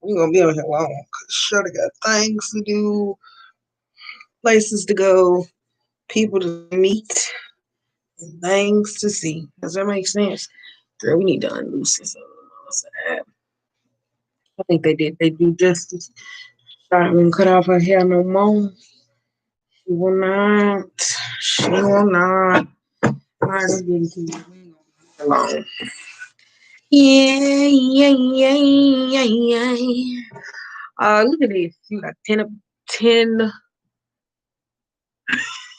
We're gonna be on here long because Shudder got things to do, places to go, people to meet, and things to see. Does that make sense? Girl, we need to unloose this other app. I think they did. They do justice. Not even cut off her hair no more. She will not. She will not. Alright, let's get into it. We ain't gonna be alone. Yeah, yeah, yeah, yeah, yeah. Look at this. You got 10.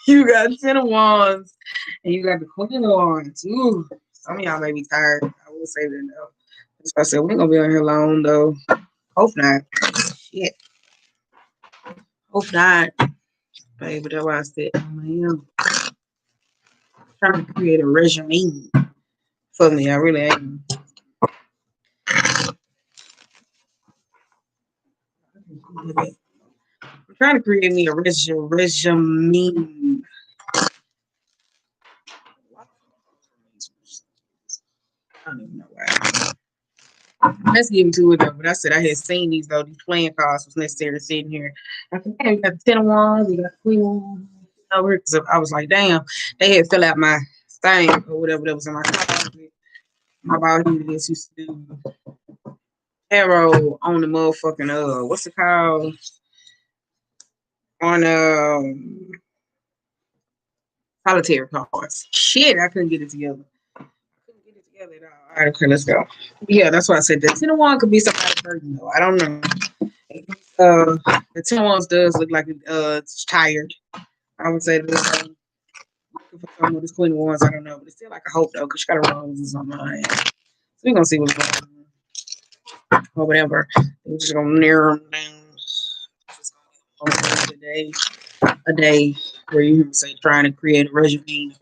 You got 10 of wands, and you got the Queen of Wands. Ooh, some of y'all may be tired. I will say that though. That's why I said we ain't gonna be on here long though. Hope not. Shit. Hope not. Baby, that's why I said I'm trying to create a regimen for me. I really am. I'm trying to create me a regimen. I don't even know why. Let's get into it though. But I said I had seen these though. These playing cards was necessary sitting here. I said, hey, we got the 10 of wands, we got the Queen of wands over here. Cause I was like, damn, they had fill out my thing or whatever that was in my closet. My bald head used to do tarot on the motherfucking what's it called? On solitaire cards. Shit, I couldn't get it together. Couldn't get it together at all. All right, okay, let's go. Yeah, that's why I said that 10 of wands could be somebody's person though. I don't know. The 10 of wands does look like it's tired. I would say this looking for someone with this Queen of Wands. I don't know, but it's still like a hope though, because she got a roses on my hand. So we're gonna see what's going on or whatever. We're just gonna narrow them down. Just gonna today, a day where you hear me say trying to create a regimen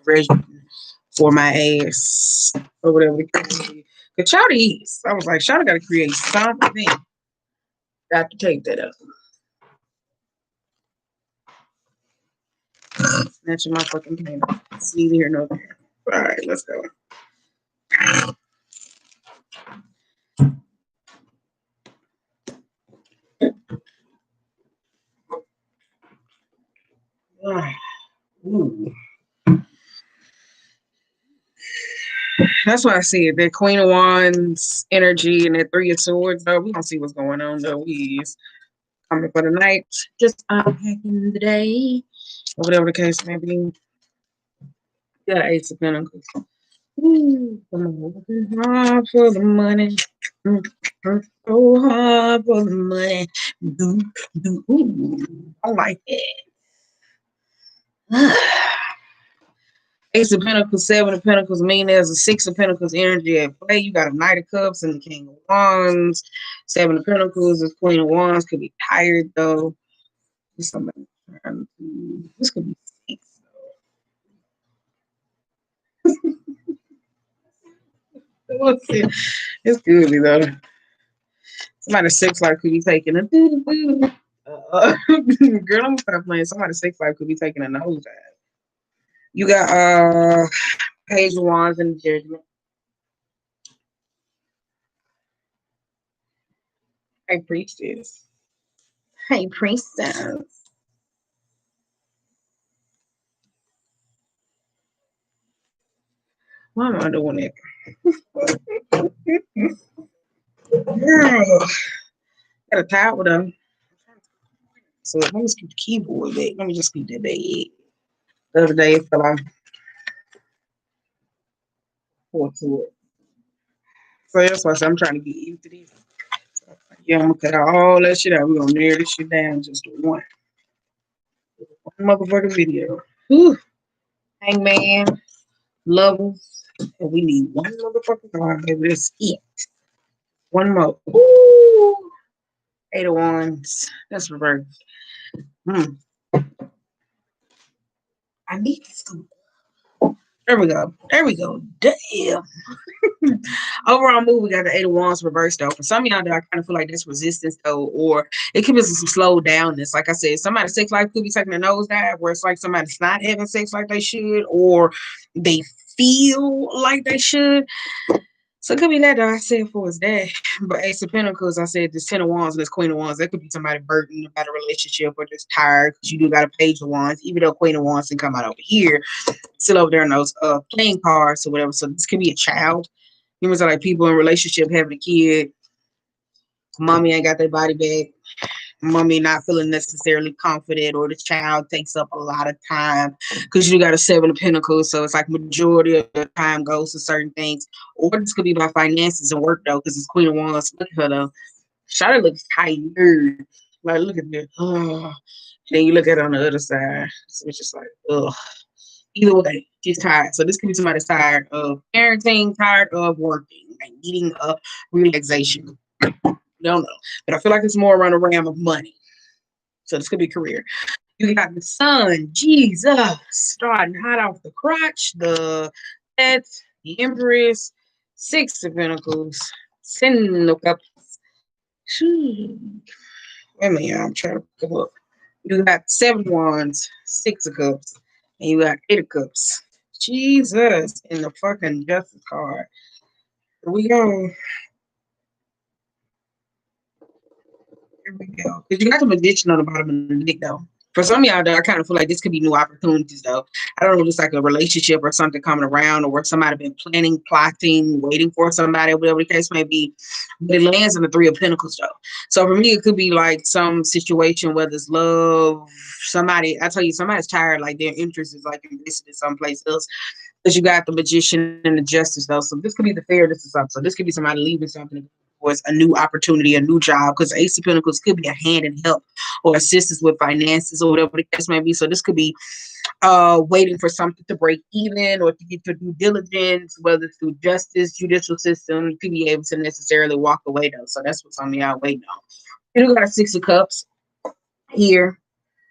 for my ass or whatever the case is. Cause Shawty eats. I was like, Shawty got to create something. Got to take that up. Snatching my fucking pen. It's neither here nor there. All right, let's go. Ooh. That's why I see it. That Queen of Wands energy and that Three of Swords, though. We don't see what's going on, though. He's coming for the night. Just unpacking the day. Or whatever the case may be. Yeah, Ace of Pentacles. Ooh, working hard for the money. So hard for the money. Ooh, I like it. Ace of Pentacles, Seven of Pentacles, mean there's a Six of Pentacles energy at play. You got a Knight of Cups and the King of Wands. Seven of Pentacles is Queen of Wands. Could be tired though. This could be six. It's good though. Somebody sex life could be taking a girl. I'm gonna start playing. Somebody sex life could be taking a nosedive. You got Page of Wands and Judgment. Hey, Priestess. Hey, Priestess. Why am I doing it? Girl, got a towel though. So let me just keep the keyboard back. Let me just keep that bag. The other day it fell off. To it. So that's why I'm trying to get used to this. Yeah, I'm gonna cut out all that shit out. We're gonna narrow this shit down just to one motherfucking video. Whew. Hangman, levels, and we need one motherfucking card, baby. That's it. One more. Ooh. 8 of Wands. That's reversed. I need this. There we go. There we go. Damn. Overall move, we got the 8 of Wands reversed though. For some of y'all, I kind of feel like this resistance though, or it could be some slow downness. Like I said, somebody's sex life could be taking a nosedive, where it's like somebody's not having sex like they should, or they feel like they should. So it could be that I said for his dad. But Ace of Pentacles, I said this Ten of Wands and this Queen of Wands. That could be somebody burdened about a relationship or just tired because you do got a Page of Wands, even though Queen of Wands can come out over here, still over there in those playing cards or whatever. So this could be a child. Humans are like people in relationship having a kid. Mommy ain't got their body back. Mommy not feeling necessarily confident, or the child takes up a lot of time because you got a Seven of Pentacles, so it's like majority of the time goes to certain things. Or this could be about finances and work though, because it's Queen of Wands. Look at her though. Charlotte looks tired. Like look at this. Oh. Then you look at it on the other side, so it's just like, ugh. Either way, she's tired. So this could be somebody tired of parenting, tired of working, like needing a relaxation. Don't know, but I feel like it's more around a realm of money. So this could be career. You got the Sun, Jesus, starting hot off the crotch, the Pet, the Empress, Six of Pentacles, Ten of Cups. Wait a minute, I'm trying to come up. You got Seven Wands, Six of Cups, and you got Eight of Cups. Jesus, in the fucking Justice card. Here we go. Here we go. Because you got the Magician on the bottom of the deck, though. For some of y'all, though, I kind of feel like this could be new opportunities, though. I don't know, just like a relationship or something coming around, or where somebody been planning, plotting, waiting for somebody, whatever the case may be. But it lands in the Three of Pentacles, though. So for me, it could be like some situation, whether it's love, somebody, I tell you, somebody's tired, like their interest is like invested in someplace else. Because you got the Magician and the Justice, though. So this could be the fairness or something. So this could be somebody leaving something towards a new opportunity, a new job. Because Ace of Pentacles could be a hand in help or assistance with finances or whatever the case may be. So this could be waiting for something to break even or to get your due diligence, whether it's through justice, judicial system. You could be able to necessarily walk away, though. So that's what some of y'all waiting on. You got a Six of Cups here.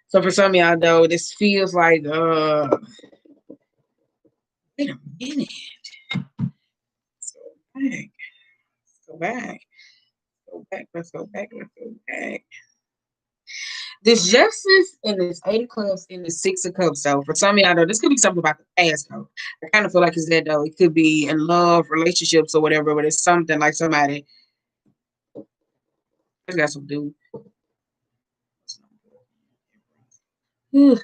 So for some of y'all, though, this feels like, wait a minute. Let's go back. Let's go back. Let's go back. This Justice and this Eight of Cups and this Six of Cups, though, for some of y'all, though, this could be something about the past, though. I kind of feel like it's that, though. It could be in love, relationships, or whatever, but it's something like somebody. I got some dude. Yeah.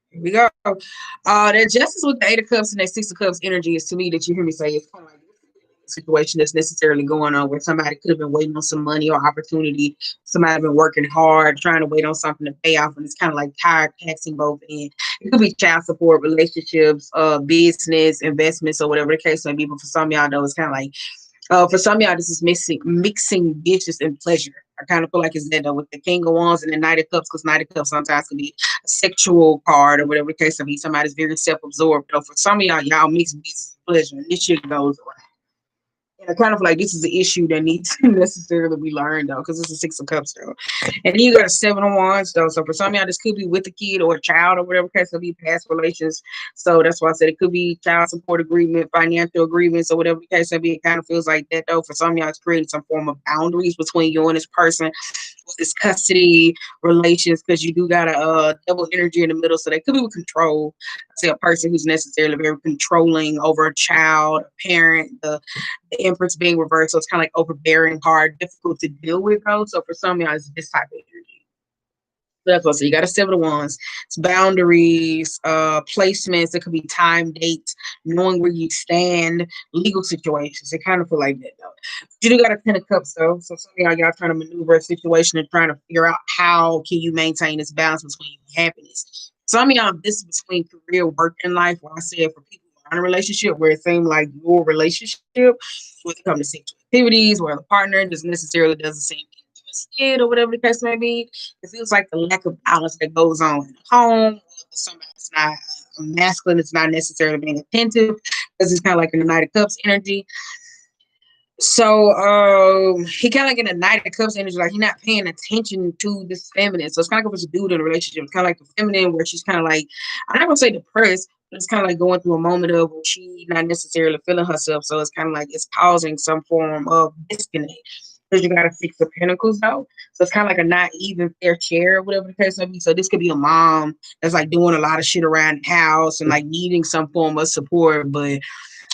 Here we go. That Justice with the Eight of Cups and that Six of Cups energy is, to me, that you hear me say, it's kind of like a situation that's necessarily going on where somebody could have been waiting on some money or opportunity. Somebody been working hard, trying to wait on something to pay off, and it's kind of like tired, taxing both ends. It could be child support, relationships, business, investments, or whatever the case may be. But for some of y'all, though, it's kind of like for some of y'all, this is mixing dishes and pleasure. I kind of feel like it's that, though, with the King of Wands and the Knight of Cups, because Knight of Cups sometimes can be a sexual card or whatever the case may be. Somebody's very self-absorbed. But for some of y'all mix business and pleasure, and this shit goes around. And I kind of feel like this is an issue that needs to necessarily be learned, though, because it's a Six of Cups, though. And then you got a Seven of Wands, though. So for some of y'all, this could be with a kid or a child or whatever case, it'll be past relations. So that's why I said it could be child support agreement, financial agreements, or whatever the case may be. It kind of feels like that, though. For some of y'all, it's creating some form of boundaries between you and this person. This custody relations, because you do got a double energy in the middle, so they could be with control. I say a person who's necessarily very controlling over a child, a parent, the Empress being reversed, so it's kind of like overbearing, hard, difficult to deal with, though. So for some of y'all, it's this type of energy. That's what. So you got a Seven of Wands. It's boundaries, placements. It could be time, dates, knowing where you stand, legal situations. It kind of feel like that, though. You do got a Ten of Cups, though. So some of y'all trying to maneuver a situation and trying to figure out how can you maintain this balance between happiness. Some of y'all, this is between career, work, and life. Where I said for people who are in a relationship, where it seems like your relationship, when it comes to sexual activities, where the partner just necessarily doesn't seem interested or whatever the case may be, it feels like the lack of balance that goes on in the home. Somebody's not masculine, it's not necessarily being attentive because it's kind of like in the Knight of Cups energy. So he kind of like in the Knight of Cups energy, like he's not paying attention to this feminine. So it's kind of like if it's a dude in a relationship, it's kind of like the feminine where she's kind of like, I'm not gonna say depressed, but it's kind of like going through a moment of where she's not necessarily feeling herself. So it's kind of like it's causing some form of disconnect. because you got a Six of Pentacles though. So it's kind of like a not even fair share, whatever the case may be. So this could be a mom that's like doing a lot of shit around the house and like needing some form of support, but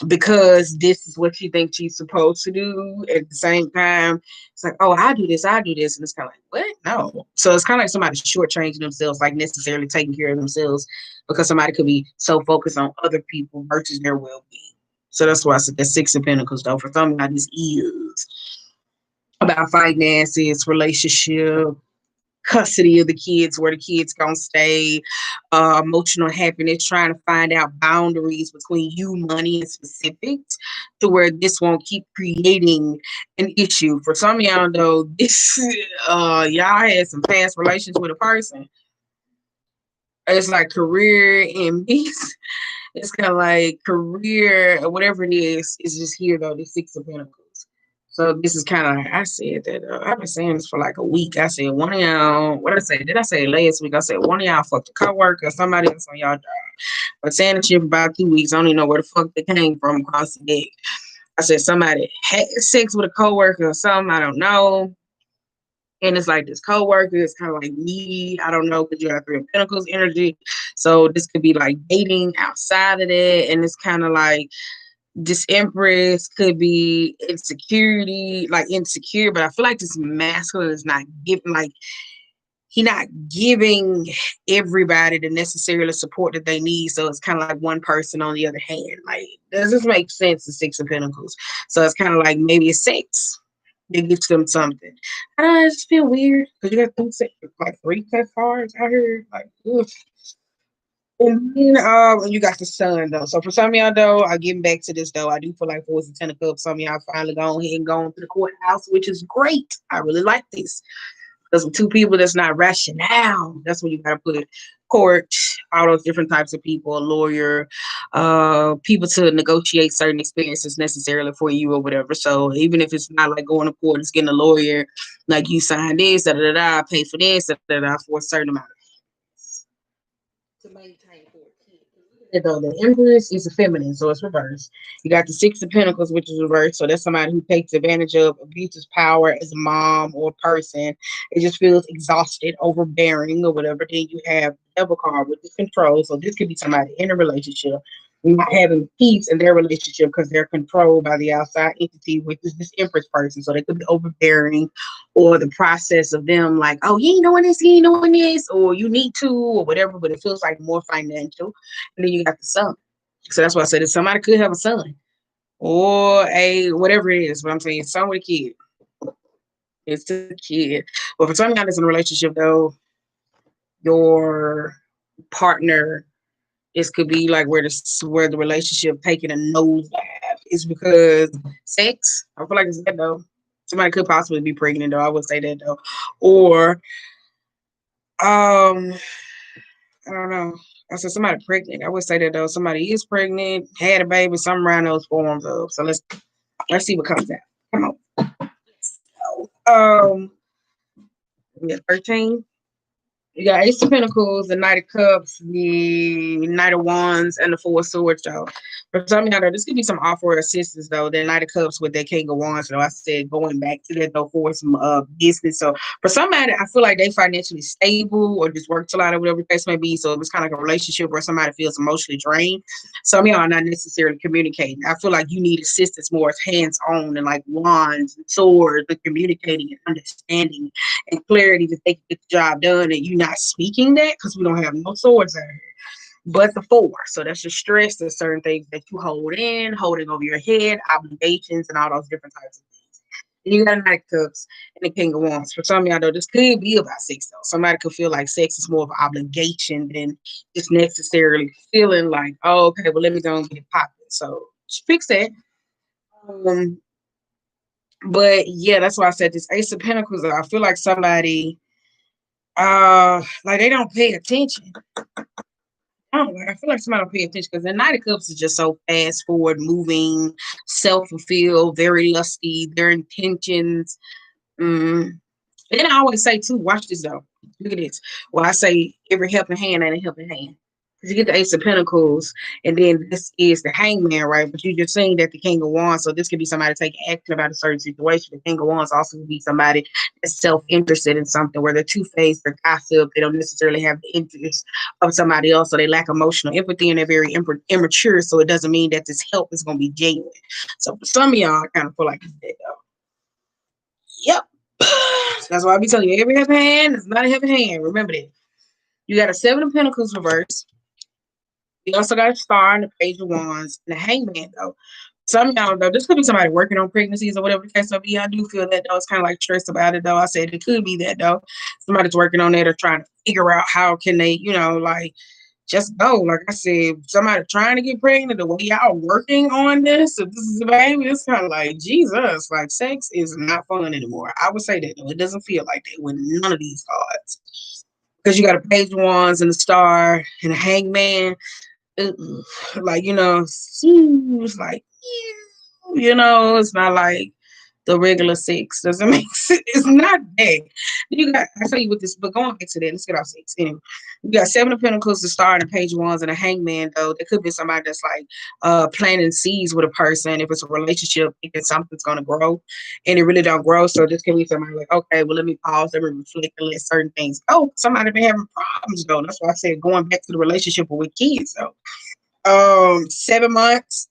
because this is what she thinks she's supposed to do at the same time, it's like, oh, I do this. And it's kind of like, what? No. So it's kind of like somebody shortchanging themselves, like necessarily taking care of themselves because somebody could be so focused on other people versus their well being. So that's why I said the Six of Pentacles, though. For somebody, this is about finances, relationship, custody of the kids, where the kids gonna stay, emotional happiness, trying to find out boundaries between you, money, and specifics, to where this won't keep creating an issue. For some of y'all though, this y'all had some past relations with a person. It's like career and peace. It's kind of like career or whatever it is just here though, the Six of Pentacles. So this is kind of like I said that I've been saying this for like a week. I said one of y'all, what I say? Did I say last week? I said one of y'all fucked a coworker or somebody else on y'all job. But saying the shit for about 2 weeks, I don't even know where the fuck they came from across the deck. I said somebody had sex with a coworker or something. I don't know. And it's like this coworker is kind of like needy. I don't know, because you have Three of Pentacles energy. So this could be like dating outside of that. And it's kind of like this Empress could be insecurity, like insecure, but I feel like this masculine is not giving, like, he not giving everybody the necessarily support that they need. So it's kind of like one person on the other hand. Like, does this make sense? The Six of Pentacles. So it's kind of like maybe it's sex that gives them something. I don't know, I just feel weird because you got like three cut cards out here. Like, ugh. And then you got the Sun though. So for some of y'all though, I'll get back to this though. I do feel like Fours and Ten of Cups. Some of y'all finally gone ahead and gone to the courthouse, which is great. I really like this. Because with two people that's not rationale, that's when you gotta put court, all those different types of people, a lawyer, people to negotiate certain experiences necessarily for you or whatever. So even if it's not like going to court, it's getting a lawyer, like you sign this, da da da, pay for this, da da da, for a certain amount to maintain for a kid. Though the Empress is a feminine, so it's reversed. You got the Six of Pentacles, which is reversed. So that's somebody who takes advantage of, abuses power as a mom or a person. It just feels exhausted, overbearing, or whatever. Then you have the Devil card, which is control. So this could be somebody in a relationship not having peace in their relationship because they're controlled by the outside entity, which is this Empress person. So they could be overbearing, or the process of them like, oh, you ain't doing this, you ain't doing this, or you need to, or whatever, but it feels like more financial. And then you got the Sun. So that's why I said that somebody could have a son or a whatever it is, but I'm saying son with a kid. It's a kid. But for some of y'all that's in a relationship though, your partner, this could be like where the relationship taking a nosedive is because sex. I feel like it's that though. Somebody could possibly be pregnant though. I would say that though. Or I don't know. I said somebody pregnant. I would say that though. Somebody is pregnant, had a baby, something around those forms of. So let's see what comes out. Come on. So, we got 13. You got Ace of Pentacles, the Knight of Cups, the Knight of Wands, and the Four of Swords, though. For some of y'all, this could be some offer assistance, though. The Knight of Cups with that King of Wands, though. I said going back to that, though, for some business. So for somebody, I feel like they financially stable or just worked a lot or whatever the case may be. So it's kind of like a relationship where somebody feels emotionally drained. Some of y'all are not necessarily communicating. I feel like you need assistance more as hands-on and like wands and swords, but communicating and understanding and clarity that they can get the job done, and you not speaking that because we don't have no swords out here. But the Four, so that's your stress. There's certain things that you hold in, holding over your head, obligations, and all those different types of things. And you got a Knight of Cups and the King of Wands. For some of y'all, though, this could be about sex, though. Somebody could feel like sex is more of an obligation than just necessarily feeling like, oh, okay, well, let me go and get it popping. So fix that. But yeah, that's why I said this Ace of Pentacles. I feel like somebody, like they don't pay attention. I feel like somebody don't pay attention because the Knight of Cups is just so fast forward, moving, self-fulfilled, very lusty. Their intentions. And I always say too, watch this though. Look at this. Well, I say every helping hand ain't a helping hand. You get the Ace of Pentacles, and then this is the Hangman, right? But you just saying that the King of Wands, so this could be somebody taking action about a certain situation. The King of Wands also could be somebody that's self-interested in something, where they're two-faced, they're gossip, they don't necessarily have the interest of somebody else, so they lack emotional empathy, and they're very immature, so it doesn't mean that this help is going to be genuine. So for some of y'all, I kind of feel like it's dead, though. Yep. That's why I be telling you, every heavy hand is not a heavy hand. Remember that. You got a Seven of Pentacles reverse. You also got a Star and the Page of Wands and the Hangman, though. Some of y'all, though, this could be somebody working on pregnancies or whatever the case may be. I do feel that, though. It's kind of like stressed about it, though. I said it could be that, though. Somebody's working on that or trying to figure out how can they, like, just go. Like I said, somebody trying to get pregnant, the way y'all working on this, if this is a baby, it's kind of like, Jesus, like, sex is not fun anymore. I would say that, though. It doesn't feel like that with none of these cards. Because you got a Page of Wands and the Star and a Hangman. Like, it's like, it's not like the regular six. Doesn't make sense. It's not that. I tell you with this, but going back to that, let's get off six. Anyway, you got Seven of Pentacles, the Star, and the Page of Wands, and a Hangman, though. There could be somebody that's like planting seeds with a person. If it's a relationship, thinking something's going to grow, and it really don't grow. So this can be somebody like, okay, well, let me pause, let me reflect, and let certain things go. Somebody been having problems, though. That's why I said going back to the relationship with kids, though. 7 months,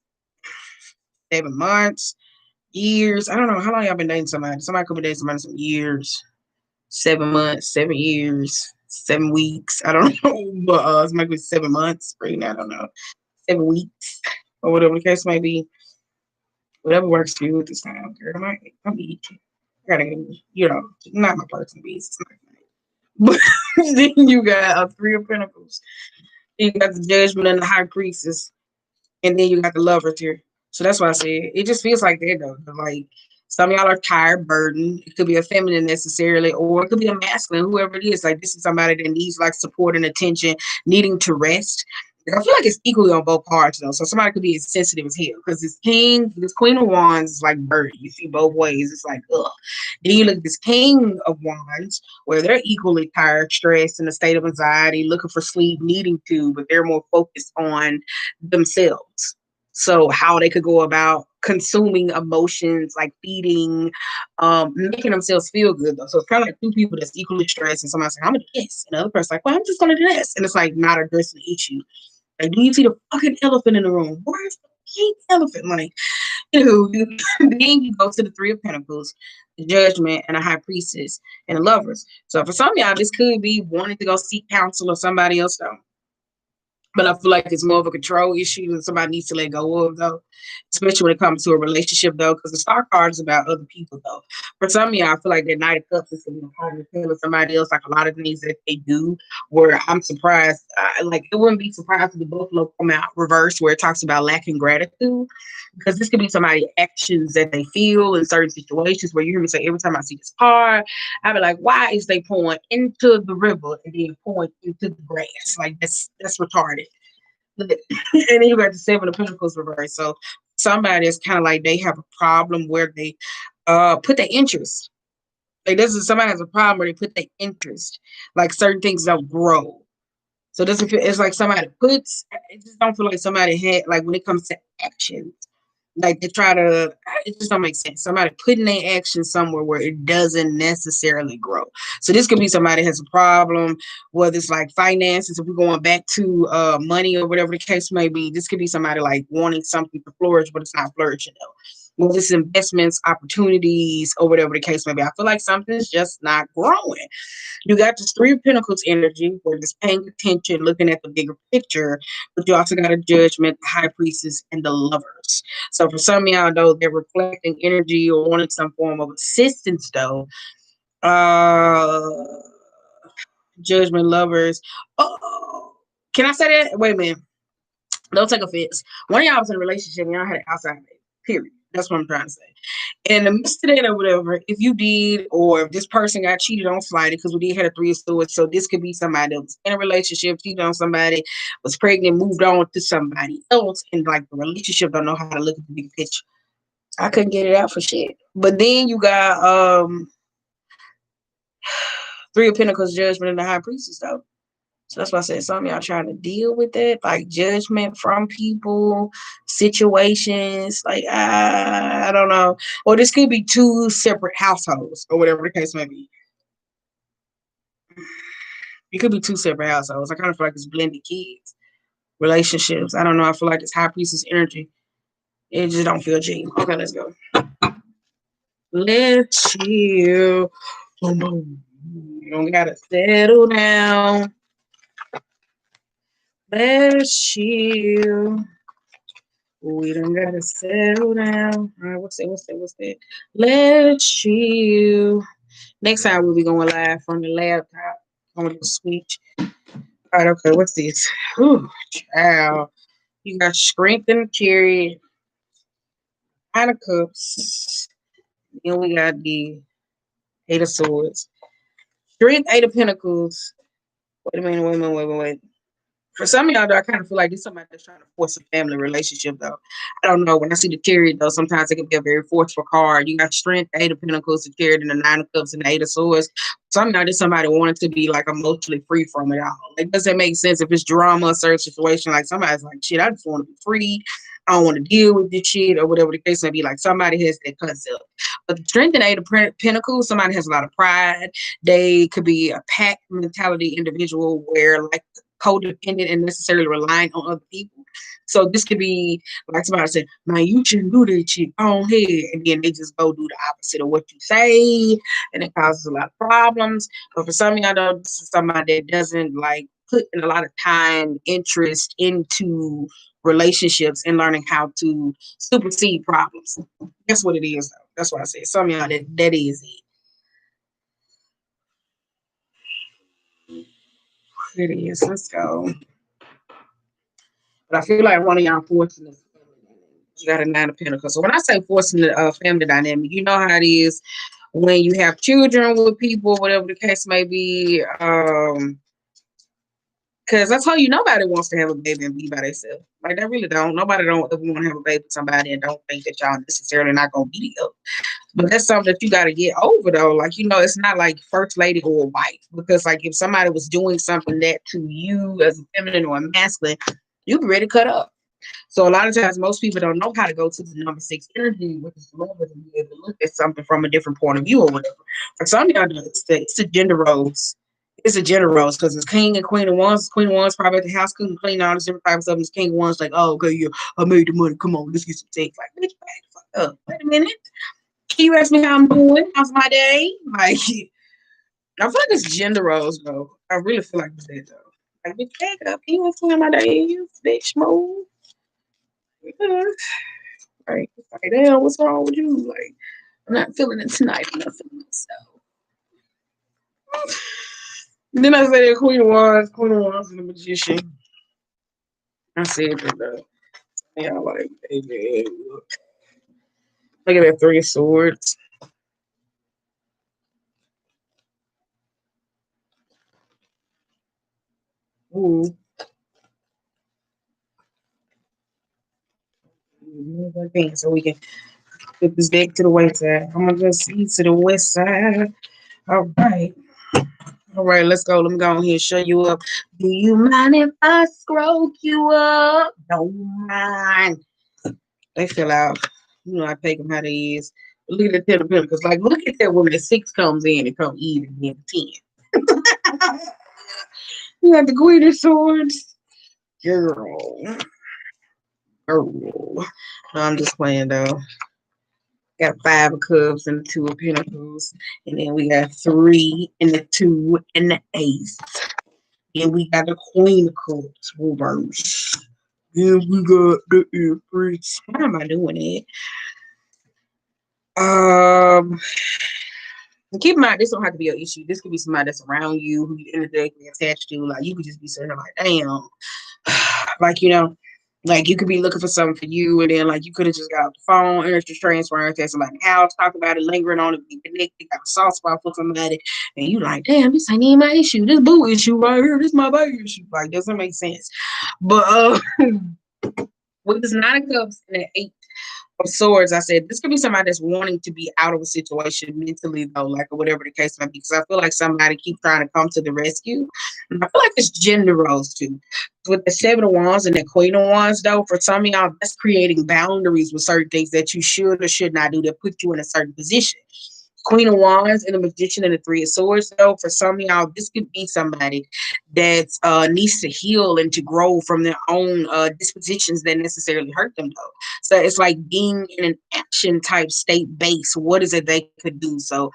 7 months, years. I don't know how long y'all been dating somebody. Somebody could be dating somebody some years. 7 months, 7 years, 7 weeks. I don't know, but it might be 7 months. Right, I don't know, 7 weeks or whatever the case may be. Whatever works for you at this time, girl. I'm eating. I gotta, not my personal business. But then you got a Three of Pentacles. You got the Judgment and the High Priestess. And then you got the Lovers here. So that's why I said it just feels like that, though. Like, some of y'all are tired, burdened. It could be a feminine necessarily, or it could be a masculine, whoever it is. Like, this is somebody that needs like support and attention, needing to rest. I feel like it's equally on both parts, though. So somebody could be as sensitive as hell, because this Queen of Wands is like burden. You see both ways. It's like, ugh. Then you look at this King of Wands, where they're equally tired, stressed, in a state of anxiety, looking for sleep, needing to, but they're more focused on themselves. So how they could go about consuming emotions, like feeding, making themselves feel good, though. So it's kind of like two people that's equally stressed, and somebody's like, I'm gonna do this, and the other person's like, well, I'm just gonna do this, and it's like not addressing the issue. Like, do you see the fucking elephant in the room? Where's the pink elephant? Like, then you go to the Three of Pentacles, the Judgment, and a High Priestess, and the Lovers. So for some of y'all, this could be wanting to go seek counsel or somebody else, though. But I feel like it's more of a control issue that somebody needs to let go of, though, especially when it comes to a relationship, though, because the Star card is about other people, though. For some of y'all, I feel like that Knight of Cups is going to be a partner of somebody else, like a lot of things that they do, where I'm surprised. Like, it wouldn't be surprised if the Buffalo come out reverse, where it talks about lacking gratitude, because this could be somebody's actions that they feel in certain situations, where you hear me say, every time I see this card, I be like, why is they pouring into the river and then pouring into the grass? Like, that's retarded. And then you got the Seven of Pentacles reverse. So somebody is kind of like they have a problem where they put their interest. Like, this is somebody has a problem where they put their interest. Like, certain things don't grow. So this it's like somebody puts. It just don't feel like somebody had, like, when it comes to actions. Like, they try to, it just don't make sense. Somebody putting their action somewhere where it doesn't necessarily grow. So this could be somebody has a problem, whether it's like finances, if we're going back to money or whatever the case may be. This could be somebody like wanting something to flourish, but it's not flourishing, though. Well, it's investments, opportunities, or whatever the case may be. I feel like something's just not growing. You got this Three of Pentacles energy, where it's paying attention, looking at the bigger picture, but you also got a Judgment, the High Priestess, and the Lovers. So for some of y'all, though, they're reflecting energy or wanting some form of assistance, though. Judgment, Lovers. Oh, can I say that? Wait a minute. Don't take offense. One of y'all was in a relationship and y'all had an outside date. Period. That's what I'm trying to say. And in the midst of that or whatever, if you did, or if this person got cheated on slightly, because we did have a Three of Swords, so this could be somebody that was in a relationship, cheated on somebody, was pregnant, moved on to somebody else, and like the relationship don't know how to look at the big picture. I couldn't get it out for shit. But then you got Three of Pentacles, Judgment, and the High Priestess, though. So that's why I said some of y'all trying to deal with that, like judgment from people, situations. Like I don't know. Or this could be two separate households, or whatever the case may be. It could be two separate households. I kind of feel like it's blended kids, relationships. I don't know. I feel like it's high priestess energy. It just don't feel G. Okay, let's go. Let's chill. Boom, boom. You don't gotta settle down. Let's chill. We don't gotta settle down. All right, what's that? Let's chill. Next time we'll be going live from the laptop on the switch. All right, okay, what's this? Whew, child. You got strength in the chariot, Nine of Cups. Then we got the Eight of Swords. Strength, Eight of Pentacles. Wait a minute, wait. For some of y'all, though, I kind of feel like there's somebody that's trying to force a family relationship, though. I don't know. When I see the chariot, though, sometimes it can be a very forceful card. You got strength, the Eight of Pentacles, the chariot, and the Nine of Cups, and the Eight of Swords. Some of y'all, there's somebody wanting to be, like, emotionally free from it all. Like, does that make sense? If it's drama, a certain situation, like, somebody's like, shit, I just want to be free. I don't want to deal with this shit, or whatever the case may be. Like, somebody has that concept. But the strength and Eight of Pentacles, somebody has a lot of pride. They could be a pack mentality individual where, like, codependent and necessarily relying on other people. So this could be like somebody said, man, you shouldn't do that shit. Go ahead. And then they just go do the opposite of what you say. And it causes a lot of problems. But for some of y'all, know, this is somebody that doesn't like put in a lot of time, interest into relationships and learning how to supersede problems. That's what it is, though. That's what I said. Some of y'all, that is it. It is. Let's go. But I feel like one of y'all forcing this. You got a Nine of Pentacles. So when I say forcing the family dynamic, you know how it is when you have children with people, whatever the case may be. Because I told you, nobody wants to have a baby and be by themselves. Like, they really don't. Nobody don't ever want to have a baby with somebody and don't think that y'all necessarily not going to be together. But that's something that you got to get over, though. Like, you know, it's not like first lady or wife. Because, like, if somebody was doing something that to you as a feminine or a masculine, you'd be ready to cut up. So a lot of times, most people don't know how to go to the number 6 energy, which is love, and be able to look at something from a different point of view or whatever. For some of y'all, it's the gender roles. It's a gender roles because it's king and queen of wands. Queen of wands probably at the house cooking, clean all this different types of stuff. It's king of wands like, oh, okay, yeah, I made the money. Come on, let's get some sex. Like, bitch, back the fuck up. Wait a minute. Can you ask me how I'm doing? How's my day? Like, I feel like it's gender roles, though. I really feel like it's that, though. Like, bitch, back up. Can you ask me how my day is? Bitch, move. Yeah. Like, damn, what's wrong with you? Like, I'm not feeling it tonight. I'm not feeling it. So then I said Queen of Wands, and the Magician. I said that though. Yeah, like, hey, look at that Three of Swords. Ooh. So we can put this back to the west side. I'm gonna just see to the west side. All right. All right, let's go. Let me go here and show you up. Do you mind if I stroke you up? Don't mind. They fell out. You know, I take them how they is. But look at the 10 of Pentacles. Like, look at that woman. The 6 comes in and come even in 10. You got the Queen of Swords. Girl. No, I'm just playing, though. Got 5 of Cups and the 2 of Pentacles. And then we got 3 and the 2 and the Ace. And we got the Queen of Cups reverse. And we got the Empress. Why am I doing it? Keep in mind, this don't have to be an issue. This could be somebody that's around you who you energetically attached to. Like, you could just be sitting there like, damn. Like, you know, like you could be looking for something for you, and then like you could have just got off the phone, energy transferring to somebody house, talk about it, lingering on it, be connected, got a soft spot for somebody, and you like, damn, this ain't even my issue. This boo issue right here. This my baby issue. Like, doesn't make sense. But with this 9 of Cups and an 8 of Swords, I said this could be somebody that's wanting to be out of a situation mentally, though, like, or whatever the case might be. Because I feel like somebody keep trying to come to the rescue. And I feel like it's gender roles too. With the Seven of Wands and the Queen of Wands, though, for some of y'all, that's creating boundaries with certain things that you should or should not do that put you in a certain position. Queen of Wands and the Magician and the Three of Swords, though, for some of y'all, this could be somebody that needs to heal and to grow from their own dispositions that necessarily hurt them, though. So it's like being in an action type state base. What is it they could do? So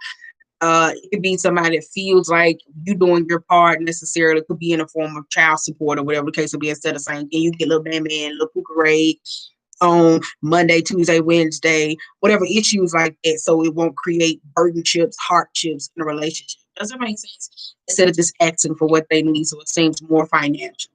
it could be somebody that feels like you doing your part necessarily. It could be in a form of child support or whatever the case would be. Instead of saying, "Can you get little Batman, little Pookerade on Monday, Tuesday, Wednesday," whatever issues like that, so it won't create burden chips, hardships in a relationship. Does that make sense? Instead of just asking for what they need, so it seems more financial.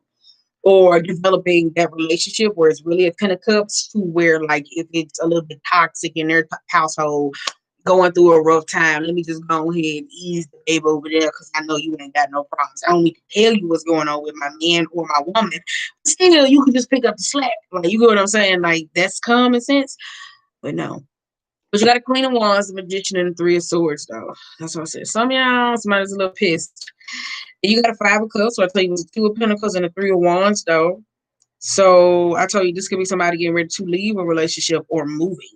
Or developing that relationship where it's really a 10 of cups to where, like, if it's a little bit toxic in their household, going through a rough time, let me just go ahead and ease the baby over there because I know you ain't got no problems. I don't need to tell you what's going on with my man or my woman. Still, you can just pick up the slack. Like, you get what I'm saying? Like, that's common sense. But no. But you got a Queen of Wands, the Magician, and the Three of Swords, though. That's what I said. Some of y'all, somebody's a little pissed. And you got a Five of Cups, so I tell you, it was a Two of Pentacles and a Three of Wands, though. So I told you this could be somebody getting ready to leave a relationship or moving.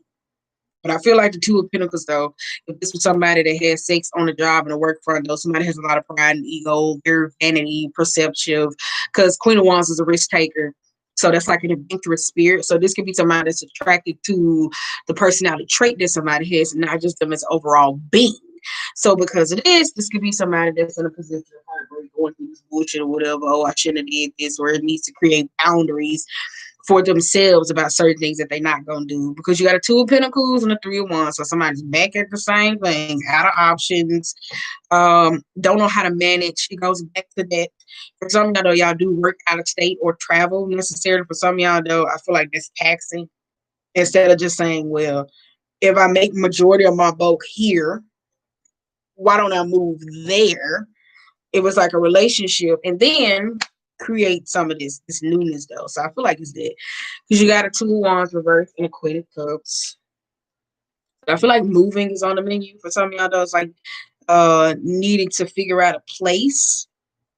But I feel like the Two of Pentacles, though, if this was somebody that has sex on the job and the work front, though, somebody has a lot of pride and ego, very vanity, perceptive, because Queen of Wands is a risk taker. So that's like an adventurous spirit. So this could be somebody that's attracted to the personality trait that somebody has, not just them as overall being. So because of this could be somebody that's in a position of heartbreak, going through this bullshit or whatever. Oh, I shouldn't have did this, or it needs to create boundaries for themselves about certain things that they're not gonna do. Because you got a Two of Pentacles and a Three of Wands. So somebody's back at the same thing, out of options, don't know how to manage. It goes back to that. For some of y'all, though, y'all do work out of state or travel necessarily. For some of y'all, though, I feel like that's taxing. Instead of just saying, well, if I make majority of my bulk here, why don't I move there? It was like a relationship, and then create some of this newness, though. So I feel like it's that, because you got a Two of Wands reverse and a Queen of Cups. I feel like moving is on the menu for some of y'all, though. It's like needing to figure out a place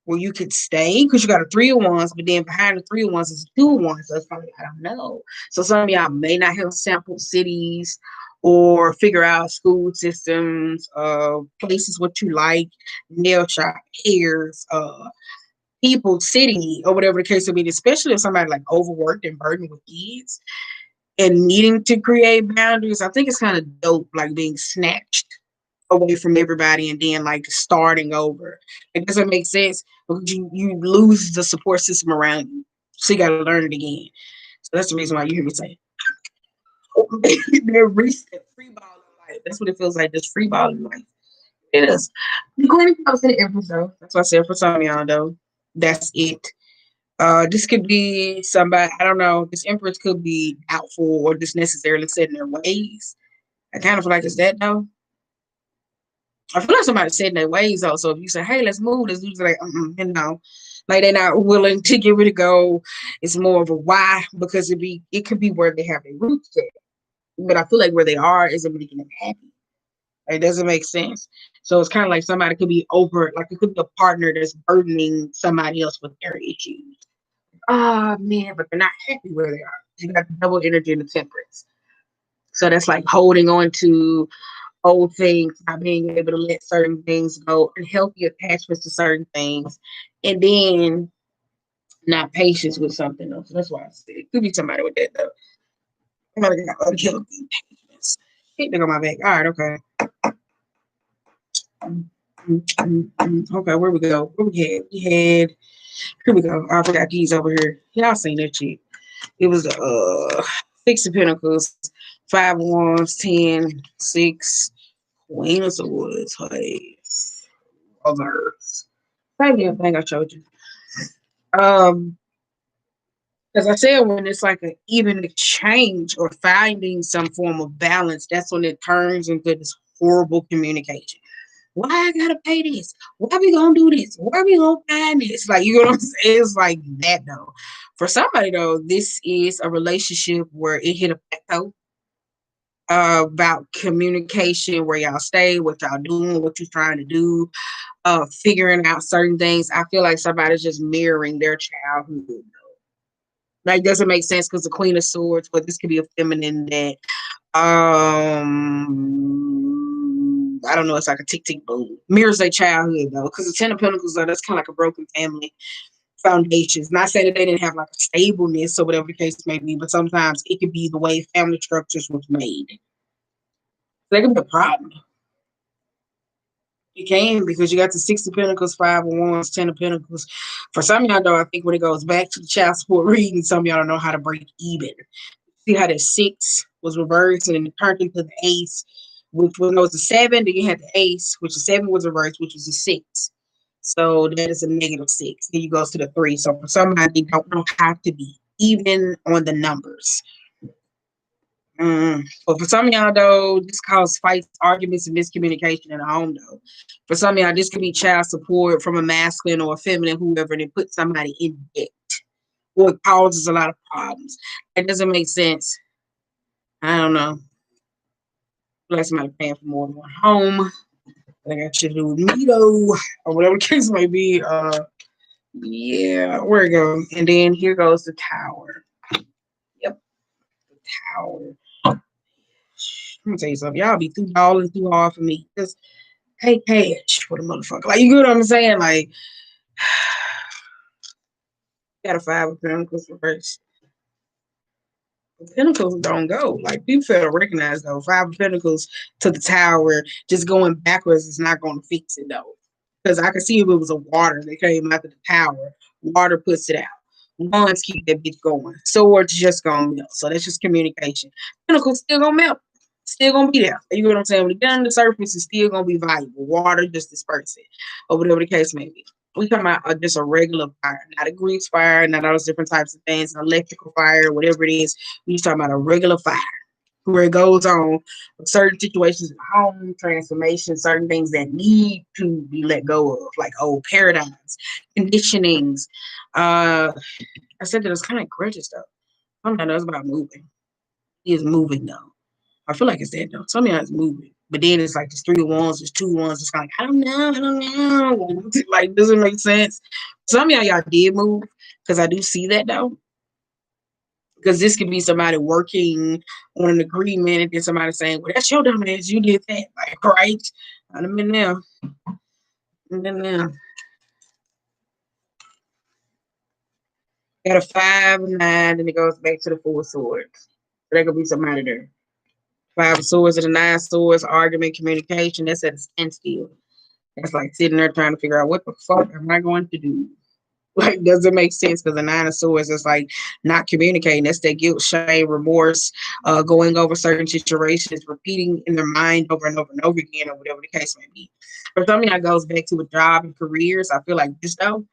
where you could stay, because you got a Three of Wands, but then behind the Three of Wands is a Two of Wands. So it's probably, I don't know. So some of y'all may not have sampled cities or figure out school systems, places what you like, nail shop, hairs, people, city, or whatever the case may be, especially if somebody like overworked and burdened with kids and needing to create boundaries. I think it's kind of dope, like being snatched away from everybody and then like starting over. It doesn't make sense because you lose the support system around you. So you got to learn it again. So that's the reason why you hear me say they're recent free ball in life. That's what it feels like. Just free ball in life. It is. The Queen of Cups in the Empress, though. That's what I said for some of y'all, though. That's it. This could be somebody, I don't know, this Empress could be doubtful or just necessarily set in their ways. I kind of feel like it's that, though. I feel like somebody set in their ways, though. So if you say, hey, let's move, this dude's like, you know, like they're not willing to give it a go. It's more of a why, because it could be where they have their roots at. But I feel like where they are isn't making them happy. It doesn't make sense. So it's kind of like somebody could be over, like it could be a partner that's burdening somebody else with their issues. Ah, man, but they're not happy where they are. You got the double energy and the temperance. So that's like holding on to old things, not being able to let certain things go, and healthy attachments to certain things, and then not patience with something else. That's why I said it could be somebody with that, though. Somebody got unhealthy attachments. Hit on my back. All right, okay. Okay, where we go? Where we had? Here we go. I forgot these over here. Y'all seen that shit. It was Six of Pentacles, Five of Wands, 10, 6, Queen of Swords, hey, others. Same damn thing I showed you. As I said, when it's like an even exchange or finding some form of balance, that's when it turns into this horrible communication. Why I gotta pay this? Why we gonna do this? Why we gonna find this? Like, you know what I'm saying? It's like that, though. For somebody, though, this is a relationship where it hit a plateau. about communication, where y'all stay, what y'all doing, what you trying to do, figuring out certain things. I feel like somebody's just mirroring their childhood. Like, doesn't make sense because the Queen of Swords, but this could be a feminine that I don't know, it's like a tick tick boom. Mirrors their childhood though, because the Ten of Pentacles though, that's kind of like a broken family foundations. Not saying that they didn't have like a stableness or whatever the case may be, but sometimes it could be the way family structures was made. That could be a problem. You can, because you got the Six of Pentacles, Five of Wands, Ten of Pentacles. For some of y'all though, I think when it goes back to the child support reading, some of y'all don't know how to break even. See how the six was reversed and then it turned into the ace, which when it was a seven, then you had the ace, which the seven was reversed, which was a six. So that is a negative six. Then you goes to the three. So for somebody, they don't know how to be even on the numbers. But for some of y'all though, this causes fights, arguments, and miscommunication in the home though. For some of y'all, this could be child support from a masculine or a feminine, whoever, and it puts somebody in debt. Or it causes a lot of problems. It doesn't make sense. I don't know. Like somebody paying for more than one home. I got shit to do with me though, or whatever the case may be. Yeah, where it go? And then here goes the Tower. Yep, the Tower. Let me tell you something. Y'all be too tall and too hard for me. Just pay cash for the motherfucker. Like, you get what I'm saying? Like, got a Five of Pentacles reverse. The Pentacles don't go. Like, people fail to recognize though. Five of Pentacles to the Tower, just going backwards is not going to fix it though. Because I could see if it was a water that came out of the Tower, water puts it out. Wands keep that bitch going. Swords just gonna melt. So that's just communication. Pentacles still gonna melt. Still gonna be there. You know what I'm saying? When it get on the surface, it's still gonna be valuable. Water just disperse it, or whatever the case may be. We talking about just a regular fire, not a grease fire, not all those different types of things, an electrical fire, whatever it is. We just talking about a regular fire, where it goes on certain situations at home, transformation, certain things that need to be let go of, like old paradigms, conditionings. I said that it's kind of grudges though. Sometimes it's about moving. He is moving though. I feel like it's that though. Sometimes it's moving. But then it's like there's 3 of Wands, there's 2 of Wands. It's kind of like, I don't know. Like, doesn't make sense. Some of y'all did move, because I do see that though. Because this could be somebody working on an agreement and then somebody saying, well, that's your dumbass, you did that. Like, right? I'm in there. I'm in there. Got a 5, 9, and it goes back to the 4 of Swords. So there could be somebody there. 5 of Swords and the 9 of Swords, argument, communication, that's at a standstill. That's like sitting there trying to figure out what the fuck am I going to do? Like, doesn't make sense, because the 9 of Swords is like not communicating. That's that guilt, shame, remorse, going over certain situations, repeating in their mind over and over and over again, or whatever the case may be. For some of y'all, goes back to a job and careers. I feel like this though,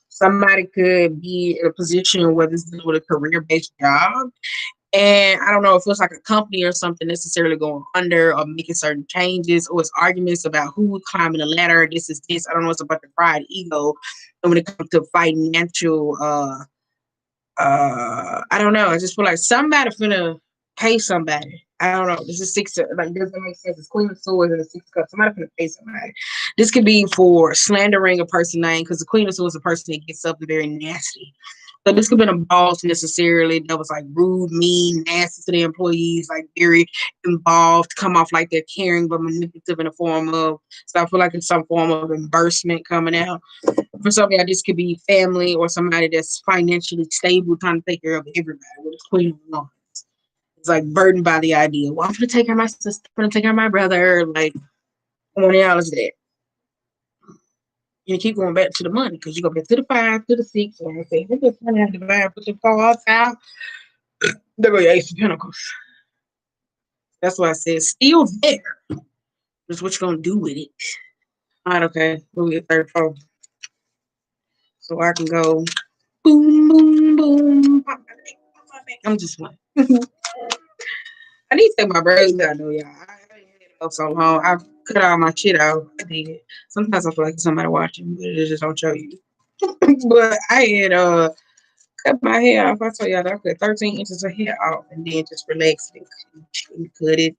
somebody could be in a position where this is with a career-based job. And I don't know if it's like a company or something necessarily going under or making certain changes, or it's arguments about who's climbing the ladder. This is this. I don't know. It's about the pride, ego. And when it comes to financial, I don't know. I just feel like somebody finna pay somebody. I don't know. This is six. Like, doesn't make sense. It's Queen of Swords and the Six of Cups. Somebody finna pay somebody. This could be for slandering a person's name, because the Queen of Swords is a person that gets something very nasty. So this could have been a boss necessarily that was like rude, mean, nasty to the employees, like very involved, come off like they're caring but manipulative in the form of. So I feel like it's some form of embarrassment coming out. For some of y'all, this could be family or somebody that's financially stable, trying to take care of everybody with a Queen of Wands. It's like burdened by the idea. Well, I'm gonna take care of my sister, I'm gonna take care of my brother. Like, on y'all is that. You keep going back to the money, because you go back to the 5, to the 6, and I say, this money has to divide, put the cards out. There go your Ace of Pentacles. That's why I said still there. Just what you gonna do with it. All right, okay. We'll get 34. So I can go boom, boom, boom. I'm just one. I need to take my braids out though, y'all. I ain't had it up so long. I cut all my shit out. I did. Sometimes I feel like somebody watching, but it just don't show you. But I had cut my hair off. I told y'all that I put 13 inches of hair off and then just relaxed it. couldn't cut it.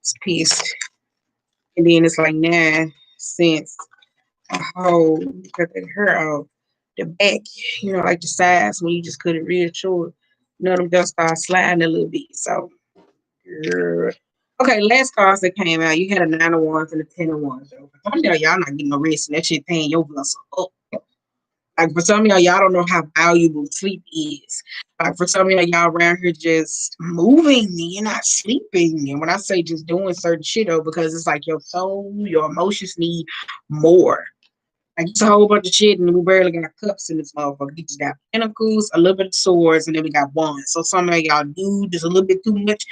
It's pissed. And then it's like 9 cents a whole. You cut that hair out. The back, like the sides when you just cut it real short. Them just start sliding a little bit. So, girl. Okay, last cards that came out, you had a 9 of Wands and a 10 of Wands. Some of y'all not getting no rest, and that shit paying your bills up. Like for some of y'all don't know how valuable sleep is. Like for some of y'all around here just moving and you're not sleeping. And when I say just doing certain shit though, because it's like your soul, your emotions need more. Like it's a whole bunch of shit, and we barely got cups in this motherfucker. We just got pentacles, a little bit of swords, and then we got wands. So some of y'all do just a little bit too much,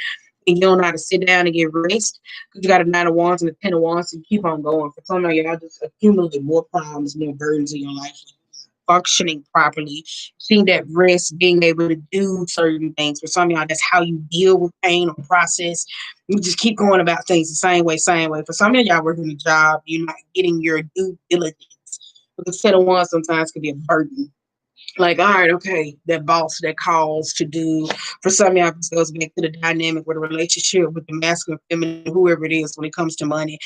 and you don't know how to sit down and get rest because you got a 9 of Wands and a 10 of Wands, and you keep on going. For some of y'all, just accumulate more problems, more burdens in your life. Functioning properly, seeing that rest, being able to do certain things. For some of y'all, that's how you deal with pain or process. You just keep going about things the same way, same way. For some of y'all working a job, you're not getting your due diligence. But the 10 of Wands sometimes can be a burden. Like, all right, okay, that boss that calls to do. For some of y'all, this goes back to the dynamic with a relationship with the masculine, feminine, whoever it is when it comes to money.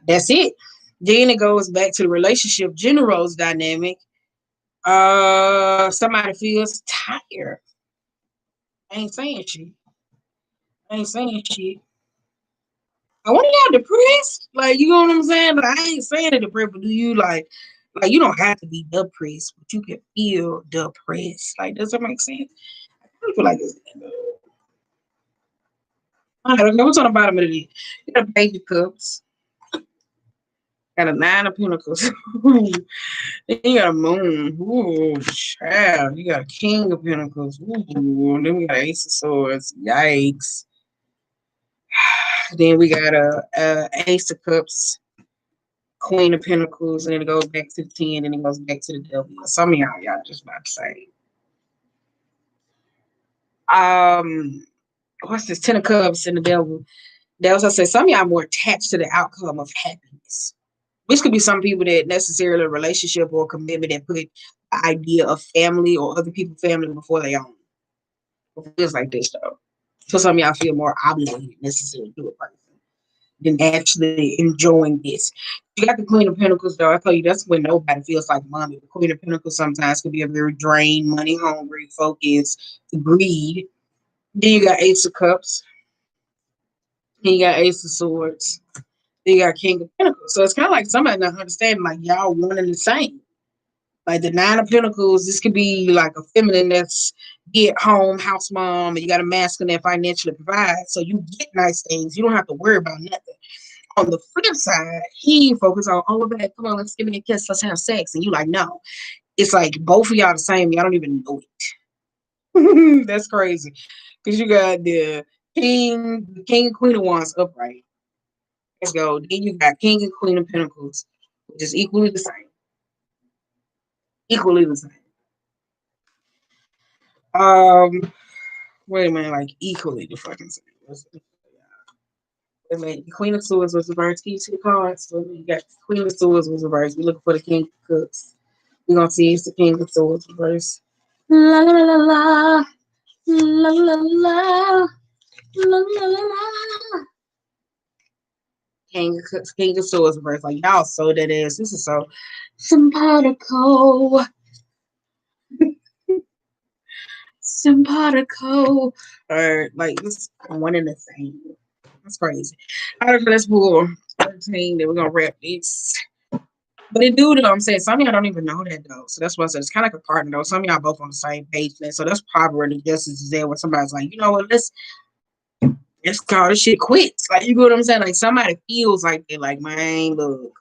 That's it. Then it goes back to the relationship generals dynamic. Somebody feels tired. I ain't saying shit. I ain't saying shit. I want y'all depressed. Like, you know what I'm saying? But I ain't saying it depressed, but do you like you don't have to be depressed, but you can feel depressed. Like, does that make sense? I feel like it's all right, okay, what's on the bottom of the You got a Page of Cups. Got a 9 of Pentacles. Then you got a Moon. Ooh, child. You got a King of Pentacles. Ooh, then we got Ace of Swords. Yikes. Then we got a Ace of Cups, Queen of Pentacles, and then it goes back to the 10, and it goes back to the Devil. Some of y'all just about to say. What's this? 10 of Cups and the Devil. They also say some of y'all more attached to the outcome of happiness. Which could be some people that necessarily a relationship or a commitment that put the idea of family or other people's family before they own. It feels like this though. So some of y'all feel more obligated necessarily to a person than actually enjoying this. You got the Queen of Pentacles though. I tell you that's when nobody feels like mommy. The Queen of Pentacles sometimes can be a very drained, money hungry, focused, greed. Then you got Ace of Cups. Then you got Ace of Swords. Then you got King of Pentacles. So it's kind of like somebody not understanding like y'all one and the same. Like the 9 of Pentacles, this could be like a feminine that's get home, house mom, and you got a masculine that financially provides. So you get nice things. You don't have to worry about nothing. On the flip side, he focus on all of that. Come on, let's give me a kiss, let's have sex. And you like, no. It's like both of y'all the same. Y'all don't even know it. That's crazy. Because you got the King and Queen of Wands upright. Let's go. Then you got King and Queen of Pentacles, which is equally the same. Equally the same. Wait a minute, like equally the fucking same. Wait a minute, the Queen of Swords was reversed. Can you see the cards? So you got the Queen of Swords was reversed. We're looking for the King of Cups. We're gonna see it's the King of Swords reversed. La la la la la la la la la la la. King of Swords reversed. Like y'all so that is. This is so simpatico. Simpatico. Or like this one and the same. That's crazy. All right, let's pull 13. Then we're gonna wrap this. But it do though. I'm saying some of y'all don't even know that though. So that's what I said. It's kind of like a partner though. Some of y'all both on the same page. So that's probably where the justice is there when somebody's like, you know what, let's call this shit quits. Like you know what I'm saying? Like somebody feels like they're like, man, look.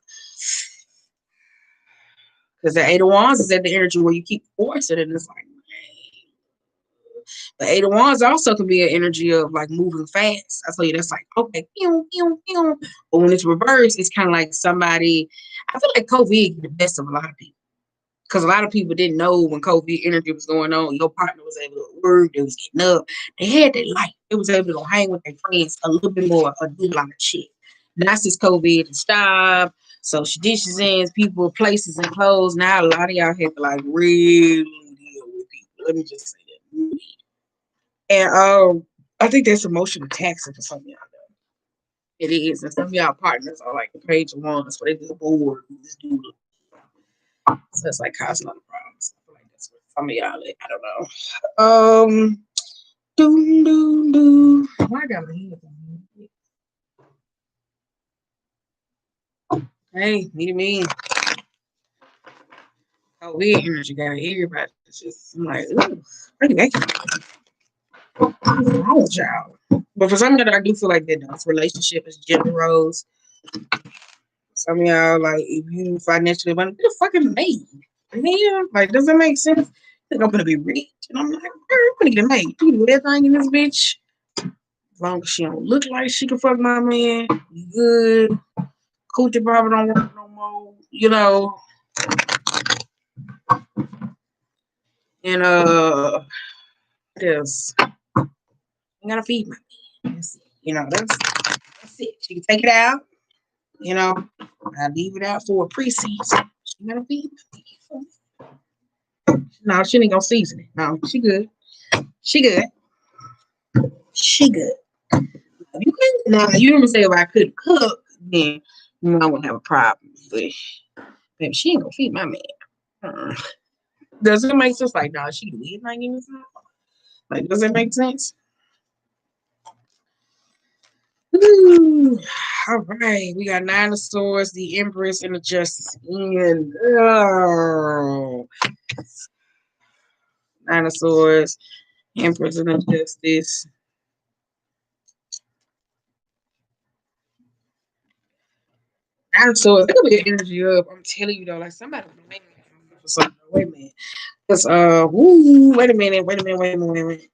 Because the 8 of Wands is at the energy where you keep forcing it. And it's like, the 8 of Wands also can be an energy of like moving fast. I tell you, that's like, okay, pew, pew, pew. But when it's reversed, it's kind of like somebody, I feel like COVID get the best of a lot of people. Because a lot of people didn't know when COVID energy was going on. Your partner was able to work, they was getting up. They had their life. They was able to go hang with their friends a little bit more or do a lot of shit. Now since COVID has stopped, social distancing, people, places, and clothes. Now a lot of y'all have to like really deal with people. Let me just say that. And I think that's emotional taxing for some of y'all. It is, and some of y'all partners are like the page of wands, where they just bored and just do it. So it's like causing other problems. I feel like that's what some of y'all. I don't know. Doom doom doom. Why I got my head on? Hey, me. Oh, weird energy got everybody. It's just I'm like, ooh, where did that come from? What's wrong with y'all? But for some of y'all, I do feel like that though. Relationship is gender roles. Some of y'all, like, if you financially, but you're fucking made. Yeah, like, does it make sense? Think I'm gonna be rich, and I'm like, I'm gonna get made. You can do everything in this bitch, as long as she don't look like she can fuck my man. You good? Coochie probably don't work no more. You know, and just I gotta feed my man. That's it. You know, that's it. She can take it out. You know, I leave it out for a preseason. She gotta feed me. No, she ain't gonna season it. No, she good. She good. She good. You can now. You never say if I could cook, then I wouldn't have a problem. But baby, she ain't gonna feed my man. Does it make sense? Like, nah, she do anything in this house. Like, does it make sense? Ooh. All right, we got Nine of Swords, the Empress, and the Justice. And Nine of Swords, Empress, and the Justice. Nine of Swords. They gonna get energy up. I'm telling you though, like somebody make me for something. Wait a minute. Because wait a minute.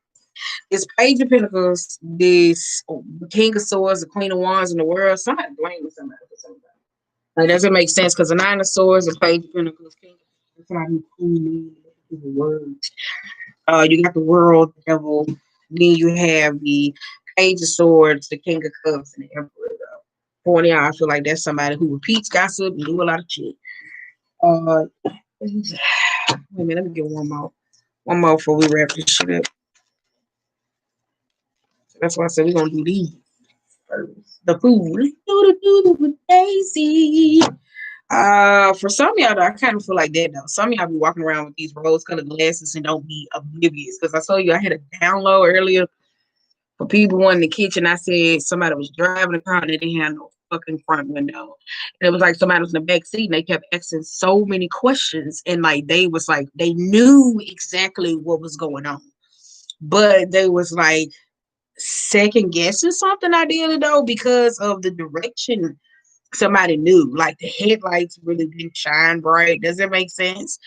This Page of Pentacles, this King of Swords, the Queen of Wands in the world. Somebody blaming somebody for something. Like, doesn't make sense because the Nine of Swords, the Page of Pentacles, King of Somebody who the word. You got the World, the Devil. Then you have the Page of Swords, the King of Cups, and the Emperor. For y'all, I feel like that's somebody who repeats gossip and do a lot of shit. Wait a minute, let me get one more. One more before we wrap this shit up. So that's why I said we're gonna do these first. The food. Do with Daisy. For some of y'all, though, I kind of feel like that though. Some of y'all be walking around with these rose-colored glasses and don't be oblivious. Because I told you I had a download earlier for people in the kitchen. I said somebody was driving the car and they didn't have no fucking front window. And it was like somebody was in the back seat and they kept asking so many questions. And like they was like, they knew exactly what was going on. But they was like second guessing something ideally though, because of the direction somebody knew. Like the headlights really didn't shine bright. Does that make sense?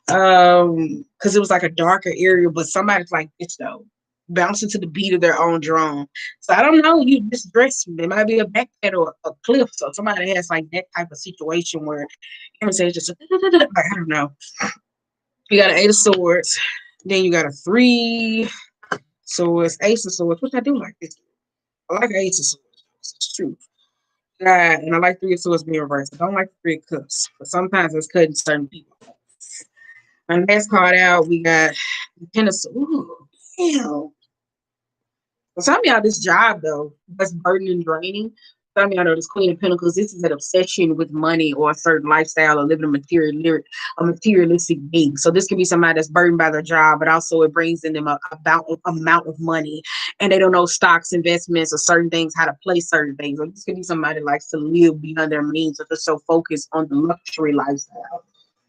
Because it was like a darker area, but somebody's like this though, bouncing to the beat of their own drum. So I don't know. You just dress. There might be a backpedal or a cliff. So somebody has like that type of situation where you say just like I don't know. You got an Eight of Swords, then you got a Three Swords, Ace of Swords, which I do like this. I like Ace of Swords. It's true. And I like Three of Swords being reversed. I don't like Three of Cups, but sometimes it's cutting certain people. And next card out, we got the Ten of Swords. Ooh, damn. For some of y'all, this job though, that's burdening and draining. Some of y'all know this Queen of Pentacles. This is an obsession with money or a certain lifestyle or living a materialistic being. So this could be somebody that's burdened by their job, but also it brings in them a amount of money, and they don't know stocks, investments, or certain things, how to play certain things. Or this could be somebody that likes to live beyond their means, or just so focused on the luxury lifestyle.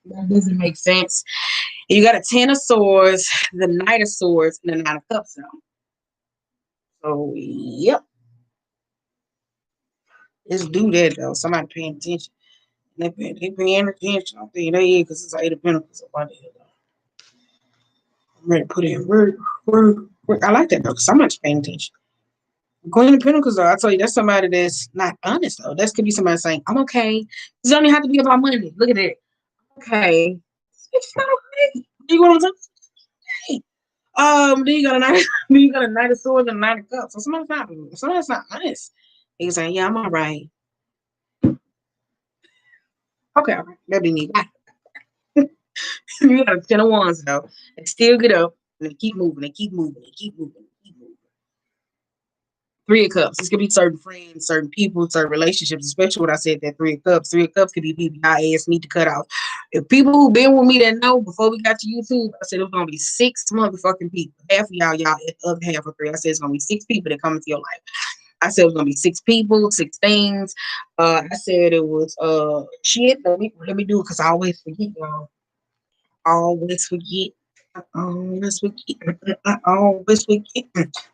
That doesn't make sense. And you got a Ten of Swords, the Knight of Swords, and the Nine of Cups now. So, yep. Let's do that, though. Somebody paying attention. They paying attention. I think they is because it's Eight of Pentacles. I'm ready to put in work. I like that, though, because somebody's paying attention. Queen of Pentacles, though, I tell you, that's somebody that's not honest, though. That could be somebody saying, I'm okay. This don't even have to be about money. Look at it. Okay. It's not okay. You want to say? Then you got a nine, then you got a Knight of Swords and a Nine of Cups. So somebody's not honest. He's saying, yeah, I'm all right. Okay, all right. That'd be me. You got a Ten of Wands though. They still get up and they keep moving, they keep moving, they keep moving, they keep moving. Three of Cups. This could be certain friends, certain people, certain relationships, especially what I said, that Three of Cups. Three of Cups could be people y'all ass need to cut off. If people who've been with me that know before we got to YouTube, I said it was gonna be 6 motherfucking people. Half of y'all the other half of three. I said it's gonna be 6 people that come into your life. I said it was gonna be 6 people, 6 things. I said it was shit. Let me do it because I always forget, y'all. Always forget. I always forget. I always forget.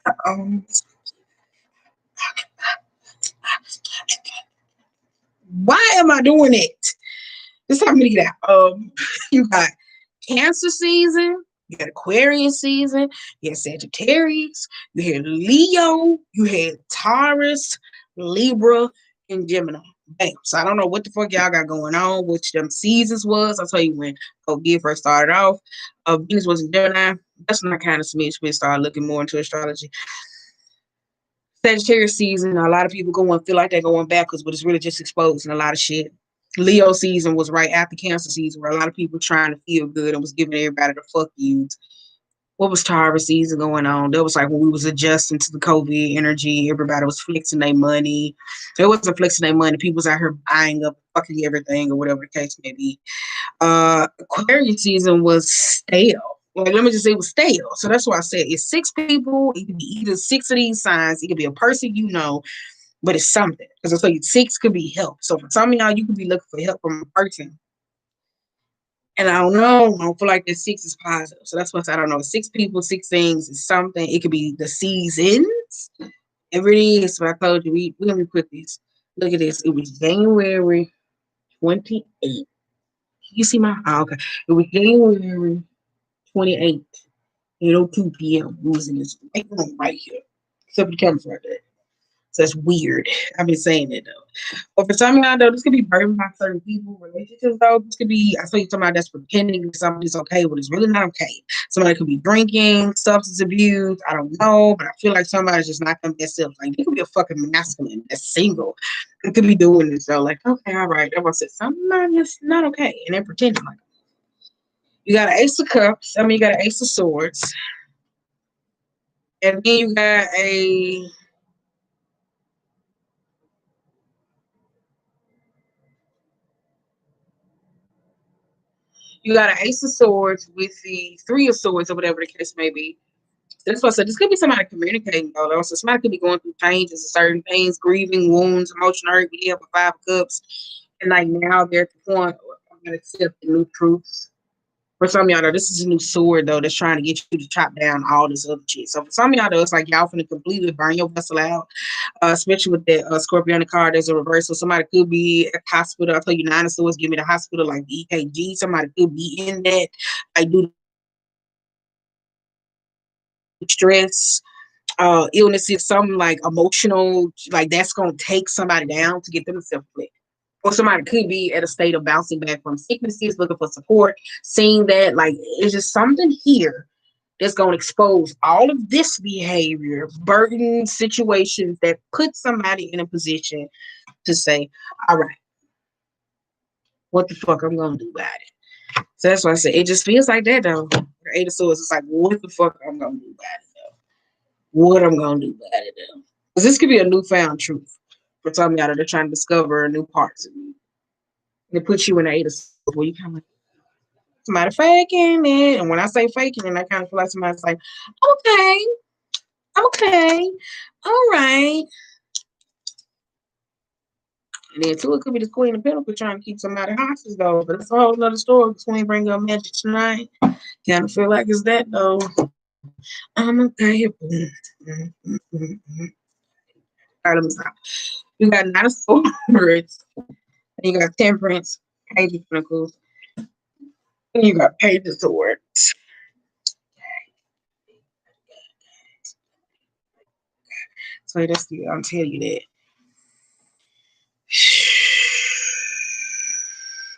I always Why am I doing it? This time to get out. You got Cancer season, you had Aquarius season, you had Sagittarius, you had Leo, you had Taurus, Libra, and Gemini. Bam. So I don't know what the fuck y'all got going on, which them seasons was. I'll tell you when COVID first started off. Venus was in Gemini. That's not kind of smidge. We started looking more into astrology. Sagittarius season, a lot of people feel like they're going backwards, but it's really just exposing a lot of shit. Leo season was right after Cancer season, where a lot of people trying to feel good and was giving everybody the fuck yous. What was Taurus season going on? That was like when we was adjusting to the COVID energy. Everybody was flexing their money. So it wasn't flexing their money. People was out here buying up fucking everything or whatever the case may be. Aquarius season was stale. Like, let me just say it was stale. So that's why I said it's 6 people. It could be either 6 of these signs. It could be a person you know, but it's something. Because I tell you, 6 could be help. So for some of y'all, you could be looking for help from a person. And I don't know. I don't feel like that 6 is positive. So that's what I don't know. 6 people, 6 things is something. It could be the seasons. Every is. So I told you, let me put this. Look at this. It was January 28th. You see my? Oh, okay. It was January 28th, 8:02 p.m. We was in this white room right here. Except the camera's right there. So that's weird. I've been saying it though. But for some of y'all though, this could be burdened by certain people, relationships though. This could be, I saw you somebody that's pretending something's okay, but it's really not okay. Somebody could be drinking, substance abuse, I don't know, but I feel like somebody's just not their best self. Like, they could be a fucking masculine that's single. They could be doing this though. Like, okay, all right. Everyone said something that's not okay. And they're pretending like it. You got an Ace of Cups. You got an Ace of Swords. And then you got a an Ace of Swords with the Three of Swords or whatever the case may be. That's what I said. This could be somebody communicating though. So somebody could be going through changes, certain things, grieving, wounds, emotional hurt. We have a 5 of Cups. And like now they're at the point where I'm gonna accept the new truths. For some of y'all though, this is a new sword though that's trying to get you to chop down all this other shit. So for some of y'all though, it's like y'all finna completely burn your vessel out. Especially with that Scorpio on the card, there's a reversal. Somebody could be at the hospital. I tell you, 9 of Swords give me the hospital, like the EKG. Somebody could be in that. I do stress, illness is something like emotional, like that's gonna take somebody down to get them self-reflect. Or somebody could be at a state of bouncing back from sicknesses, looking for support, seeing that like it's just something here that's going to expose all of this behavior, burden situations that put somebody in a position to say, all right, what the fuck I'm going to do about it. So that's why I said it just feels like that though. The 8 of Swords, it's like, what the fuck I'm going to do about it though? What I'm going to do about it though? Because this could be a newfound truth for some of y'all that are trying to discover new parts of you. And it puts you in the 8 of Swords where you kind of somebody faking it. And when I say faking it, I kind of feel like somebody's like, okay, all right. And then two, it could be the Queen of Pentacles trying to keep somebody hostage though. But it's a whole other story. Queen bring up magic tonight. Kind of feel like it's that though. I'm okay. All right, let me stop. You got 9 of Swords. And you got Temperance, Page of Pentacles. And you got Page of Swords. So that's the, I'll tell you that.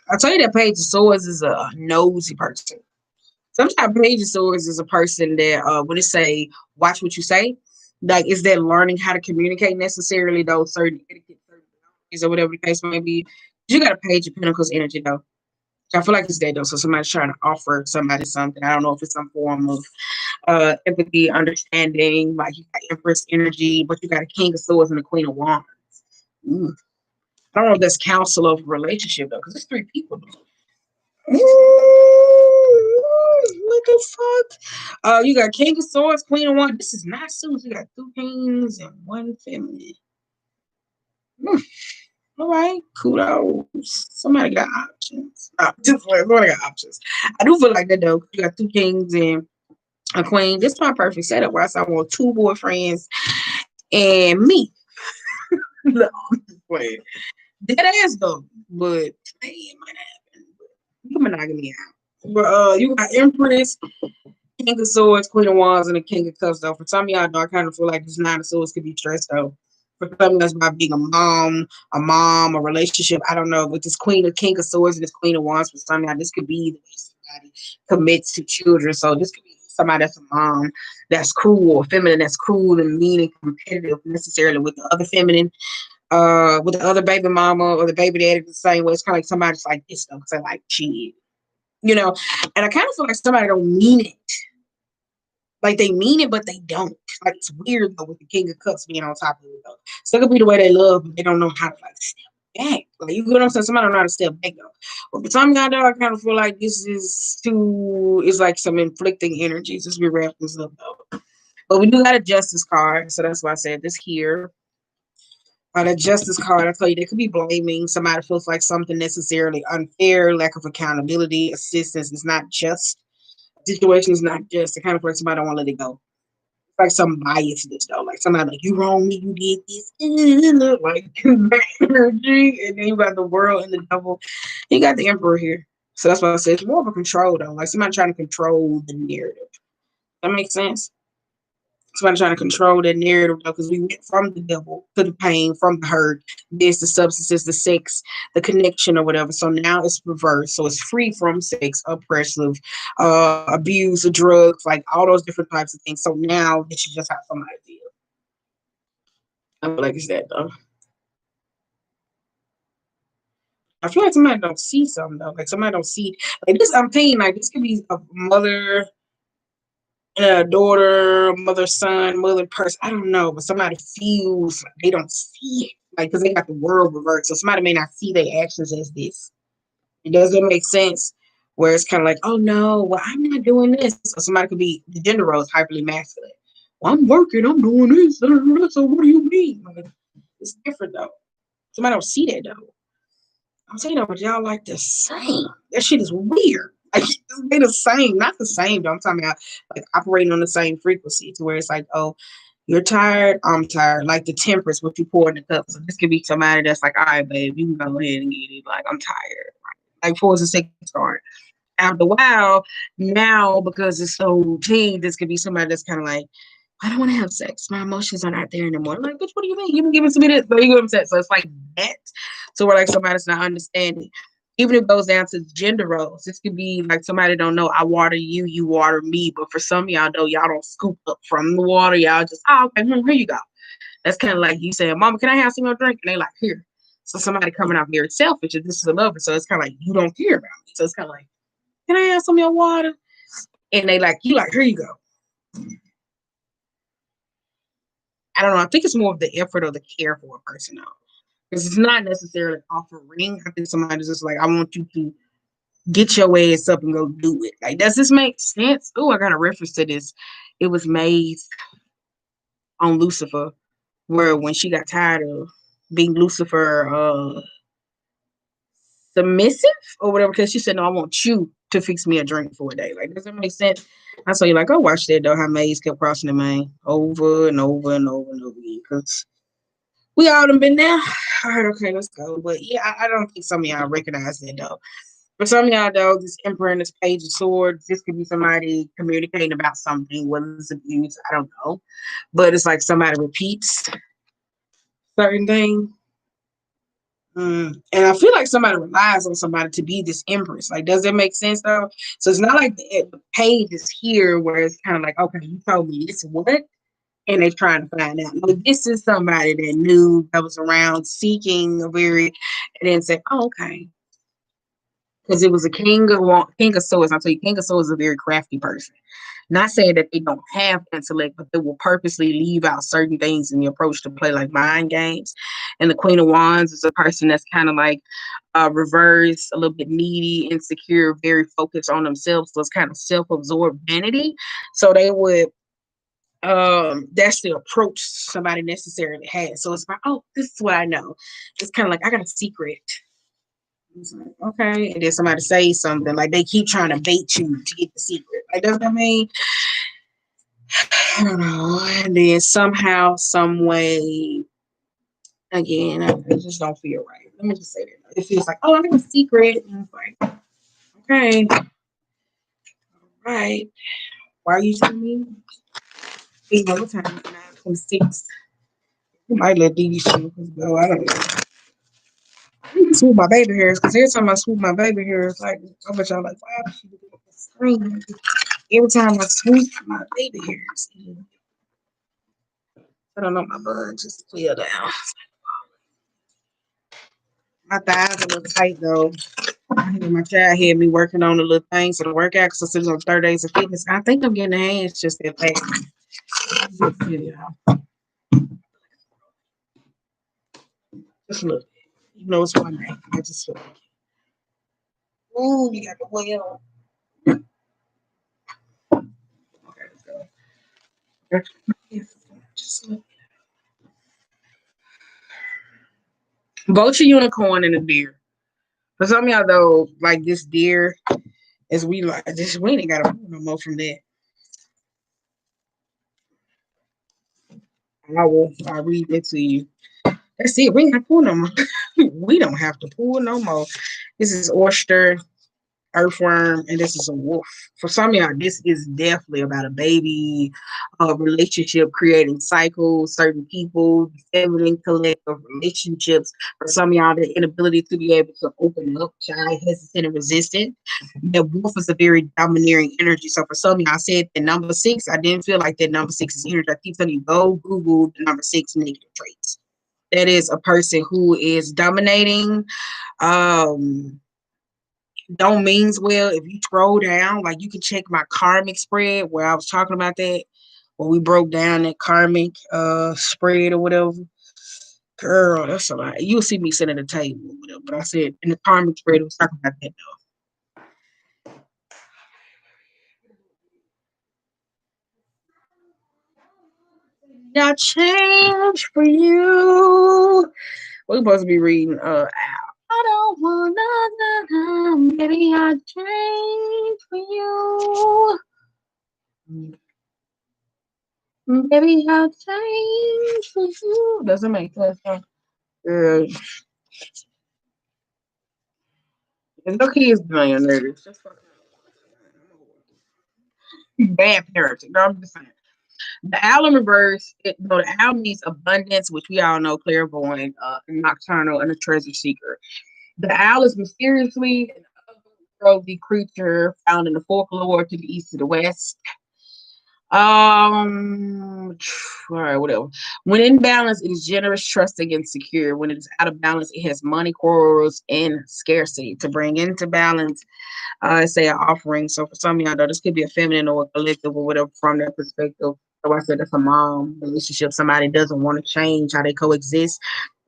I'll tell you that Page of Swords is a nosy person. Sometimes Page of Swords is a person that when it say watch what you say, like is that learning how to communicate necessarily those certain etiquette, certain boundaries or whatever the case may be. You got a Page of Pentacles energy though. I feel like it's that though. So somebody's trying to offer somebody something. I don't know if it's some form of empathy, understanding. Like you got Empress energy, but you got a King of Swords and a Queen of Wands. Ooh. I don't know if that's counsel of a relationship though, because it's three people. Ooh, what the fuck? You got King of Swords, Queen of Wands. This is not suits. You got two kings and one feminine. All right, kudos. Somebody got options. Somebody got options. I do feel like that though. You got two kings and a queen. This is my perfect setup where I want two boyfriends and me. No, I'm just playing. Dead ass though, but hey, it might happen. You monogamy out. But you got Empress, King of Swords, Queen of Wands, and the King of Cups though. For some of y'all though, I kind of feel like this Nine of Swords could be stressed though. For some that's about being a relationship. I don't know. With this King of Swords and this Queen of Wands, for some of y'all, this could be the way somebody commits to children. So this could be somebody that's a mom that's cruel or feminine that's cruel and mean and competitive necessarily with the other feminine, with the other baby mama or the baby daddy the same way. It's kind of like somebody's like this though, because I like shit. You know, and I kind of feel like somebody don't mean it. Like they mean it, but they don't. Like it's weird though with the King of Cups being on top of it though. So it could be the way they love, but they don't know how to like step back. Like you know what I'm saying? Somebody don't know how to step back though. But for some guy though, I kind of feel like this is too. It's like some inflicting energies. Let's be wrap this up though. But we do got a Justice card, so that's why I said this here. The Justice card, I tell you, they could be blaming somebody feels like something necessarily unfair, lack of accountability, assistance is not just. Situation is not just the kind of person somebody don't want to let it go. Like some biasness though, like somebody like you wrong me, you did this, like energy, and then you got the world and the devil. You got the Emperor here, so that's why I said it's more of a control though, like somebody trying to control the narrative. That makes sense. Somebody trying to control that narrative because we went from the devil to the pain, from the hurt, this, the substances, the sex, the connection, or whatever. So now it's reversed. So it's free from sex, oppressive, abuse, drugs, like all those different types of things. So now this is just how somebody feels. I feel like it's that though. I feel like somebody don't see something though. Like somebody don't see like this. I'm thinking like this could be a mother daughter, mother, son, mother, person. I don't know, but somebody feels like they don't see it, like because they got the world reversed. So somebody may not see their actions as this. It doesn't make sense. Where it's kind of like, oh no, well I'm not doing this. So somebody could be the gender role is hyperly masculine. Well, I'm working, I'm doing this. So what do you mean? Like, it's different though. Somebody don't see that though. I'm saying that, but y'all like the same. That shit is weird. Like they the same, not the same. Though. I'm talking about like operating on the same frequency to where it's like, oh, you're tired, I'm tired. Like the temperance, what you pour in the cup. So this could be somebody that's like, all right, babe, you can go ahead and get it. Like I'm tired. Like for the second start. After a while, now because it's so routine, this could be somebody that's kind of like, I don't want to have sex. My emotions are not there anymore. I'm like, bitch, what do you mean? You been giving to me this, but you know what I'm saying? So it's like that. So we're like somebody's not understanding. Even if it goes down to gender roles, this could be like somebody don't know. I water you, you water me. But for some of y'all, though, y'all don't scoop up from the water. Y'all just, oh, okay, here you go. That's kind of like you saying, Mama, can I have some more drink? And they like, here. So somebody coming out very selfish, and this is a lover. So it's kind of like you don't care about me. So it's kind of like, can I have some of your water? And they like, you like, here you go. I don't know. I think it's more of the effort or the care for a person though. Because it's not necessarily offering. I think somebody's just like, I want you to get your ass up and go do it. Like, does this make sense? Oh, I got a reference to this. It was made on Lucifer, where when she got tired of being Lucifer submissive or whatever, because she said, no, I want you to fix me a drink for a day. Like, does that make sense? I saw you like, oh, watch that though, how Maze kept crossing the main over and over and over and over again. Because we all done been there. All right, okay, let's go. But yeah, I don't think some of y'all recognize that though. For some of y'all though, this Emperor and this Page of Swords, this could be somebody communicating about something, whether it's abuse, I don't know. But it's like somebody repeats certain things. And I feel like somebody relies on somebody to be this Empress. Like, does that make sense though? So it's not like the page is here where it's kind of like, okay, you told me this what? And they're trying to find out. No, this is somebody that knew, that was around seeking a very, and then say, oh, okay. because it was a king of swords. I'll tell you, king of swords is a very crafty person. Not saying that they don't have intellect, but they will purposely leave out certain things in the approach to play like mind games. And the Queen of Wands is a person that's kind of like reverse, a little bit needy, insecure, very focused on themselves. So it's kind of self-absorbed vanity. So they would that's the approach somebody necessarily has. So it's like, oh, this is what I know. It's kind of like I got a secret. It's like, okay, and then somebody say something like they keep trying to bait you to get the secret. Like that's what I mean. I don't know. And then somehow, some way, again, I just don't feel right. Let me just say that. It feels like, oh, I got a secret. And it's like, okay, all right. Why are you telling me? You know what time? 9:26. You might let Dee shoot go. I don't know. I need to swoop my baby hairs because every time I swoop my baby hairs, like I bet y'all like, why does she do the screen? Every time I swoop my baby hairs, I don't know, my bun just clear down. My thighs are a little tight though. My child had me working on the little things for the workout because I was on 30 days of fitness. I think I'm getting the hands just that fast. Just look. You know it's one day. I just feel like, ooh, you got the wheel. Okay, let's go. Just look. Both your unicorn and a deer. For some of y'all though, like this deer, as we like this, we ain't gotta move no more from that. I'll read that to you. That's it. We ain't got to pull no more. We don't have to pull no more. This is oyster, earthworm, and this is a wolf. For some of y'all, this is definitely about a baby, relationship, creating cycles, certain people, feminine collective relationships. For some of y'all, the inability to be able to open up, shy, hesitant, and resistant. The wolf is a very domineering energy. So for some of y'all, I said the number six, I didn't feel like that number six is energy. I keep telling you, go Google the number six negative traits. That is a person who is dominating, um, don't means well. If you scroll down, like you can check my karmic spread where I was talking about that, where we broke down that karmic spread or whatever. Girl, that's a lot. You'll see me sitting at the table or whatever. But I said in the karmic spread, it was talking about that though. I change for you. We're supposed to be reading I don't want nothing, baby. I change for you. Baby, I'll change for you. Doesn't make sense. Huh? Girl, there's no kids doing your nerves. Just fucking bad parenting. No, I'm just saying. The owl in reverse, the owl means abundance, which we all know, clairvoyant, nocturnal, and a treasure seeker. The owl is mysteriously an otherworldly creature found in the folklore to the east to the west. All right, whatever. When in balance, it is generous, trusting, and secure. When it is out of balance, it has money, quarrels, and scarcity. To bring into balance, say an offering. So for some of y'all, though, this could be a feminine or a collective or whatever from their perspective. So I said that's a mom relationship. Somebody doesn't want to change how they coexist.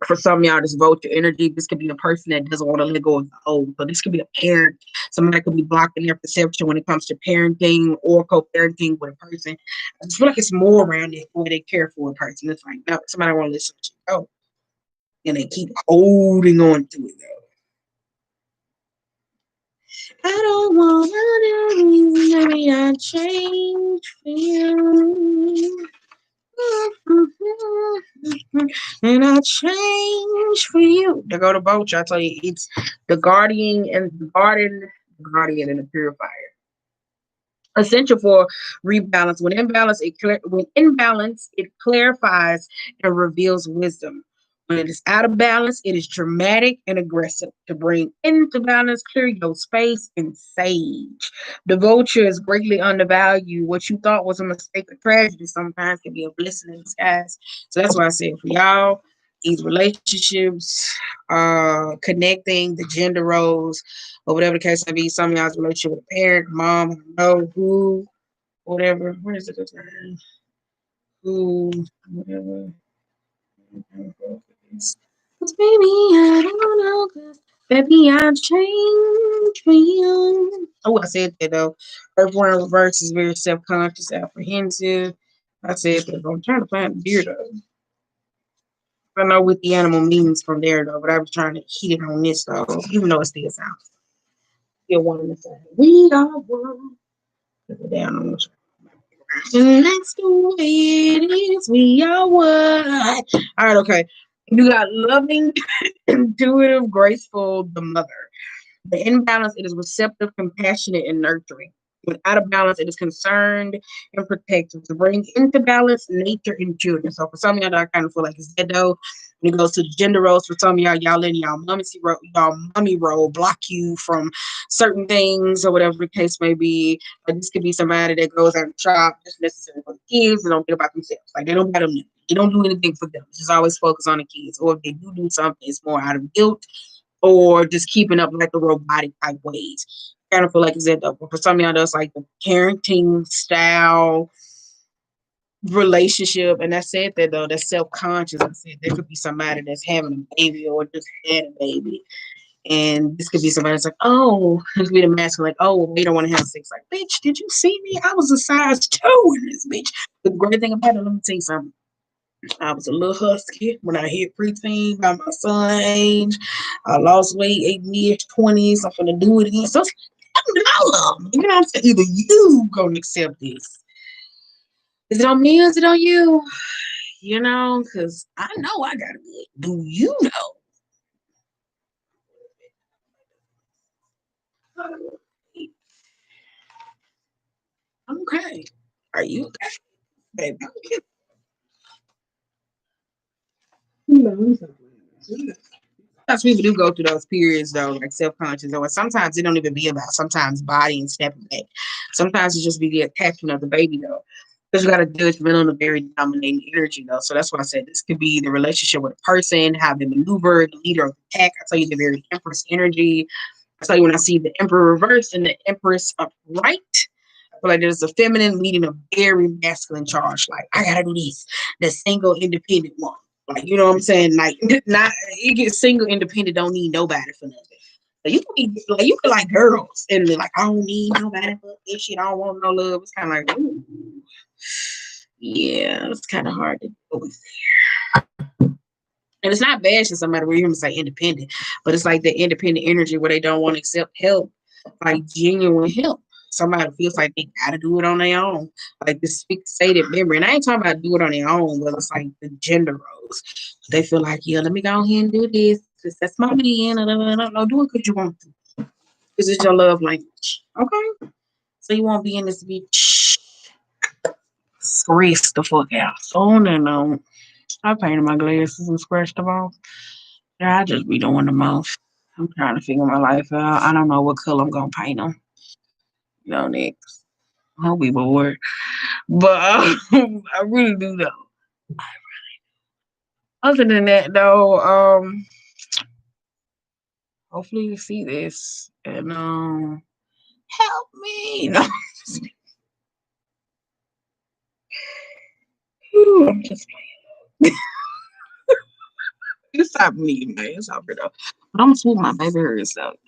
For some of y'all, this vulture energy, this could be a person that doesn't want to let go of the old. So this could be a parent. Somebody could be blocking their perception when it comes to parenting or co-parenting with a person. I just feel like it's more around it when they care for a person. It's like, no, somebody want to listen to you. Oh, and they keep holding on to it though. I don't want to maybe I change for you. And I change for you. To go to boat, I tell you, it's the guardian and the purifier. Essential for rebalance. When in balance, it clarifies and reveals wisdom. When it is out of balance, it is dramatic and aggressive. To bring into balance, clear your space and sage. The vulture is greatly undervalued. What you thought was a mistake or tragedy sometimes can be a blessing in disguise. So that's why I said for y'all, these relationships, connecting the gender roles, or whatever the case may be. Some of y'all's relationship with a parent, mom, I don't know who, whatever. Where is it? Who, whatever. Cause baby, I don't know, cause baby, I'm changing. Oh, I said that though. Earthworm reverse is very self-conscious, apprehensive. I said that, but I'm trying to find the deer though. I know what the animal means from there though, but I was trying to hit it on this though, even though it still sounds still one in the same. We are one. Put it down on the and that's the way it is. We are one. All right, okay. You got loving, intuitive, graceful, the mother. The imbalance, it is receptive, compassionate, and nurturing. When out of balance, it is concerned and protective. To bring into balance nature and children. So for some of y'all, I kind of feel like it's that though. When it goes to the gender roles, for some of y'all letting y'all mommy role block you from certain things or whatever the case may be. Like this could be somebody that goes out and shop just necessarily for the kids and don't think about themselves. Like they don't got them. They don't do anything for them. Just always focus on the kids. Or if they do something, it's more out of guilt or just keeping up like the robotic type ways. Kind of feel like it's that though. But for some of y'all, that's like the parenting style relationship. And I said that though, that's self-conscious. I said there could be somebody that's having a baby or just had a baby. And this could be somebody that's like, oh, it could be the masculine, like, oh, they don't want to have sex. Like, bitch, did you see me? I was a size 2 in this bitch. The great thing about it, let me tell you something. I was a little husky when I hit preteen by my son's age. I lost weight, ate mid-20s. I'm gonna do it again. So I love me. You know what I'm saying? Either you gonna accept this. Is it on me or is it on you? You know, because I know I got it. Do you know? Okay. Are you okay, baby? Sometimes people do go through those periods though, like self-conscious, or sometimes it don't even be about sometimes body and stepping back. Sometimes it just be the attachment of the baby though. Because you got a judgmental and a very dominating energy though. So that's why I said this could be the relationship with a person, how they maneuver, the leader of the pack. I tell you the very empress energy. I tell you when I see the emperor reverse and the empress upright, I feel like there's a feminine leading a very masculine charge. Like, I gotta do this. The single independent one. Like, you know what I'm saying? Like, not you get single independent, don't need nobody for nothing. So you can be like you can like girls and be like, I don't need nobody for this shit. I don't want no love. It's kind of like, ooh, yeah, it's kind of hard to do. And it's not bad to somebody where you say independent, but it's like the independent energy where they don't want to accept help, like genuine help. Somebody feels like they gotta do it on their own, like this fixated memory. And I ain't talking about do it on their own, but it's like the gender roles. They feel like, yeah, let me go ahead and do this because that's my man. No, do it because you want to, because it's your love language. Okay, so you won't be in this bitch stressed the fuck out. Oh no. I painted my glasses and scratched them off. Yeah, I just be doing the most. I'm trying to figure my life out. I don't know what color I'm gonna paint them. You know, next. I'll be bored. But I really do though. Other than that though, hopefully you see this and help me. No. I'm just it's stop me, man. It's over though. But I'm gonna swoop my baby hairs out.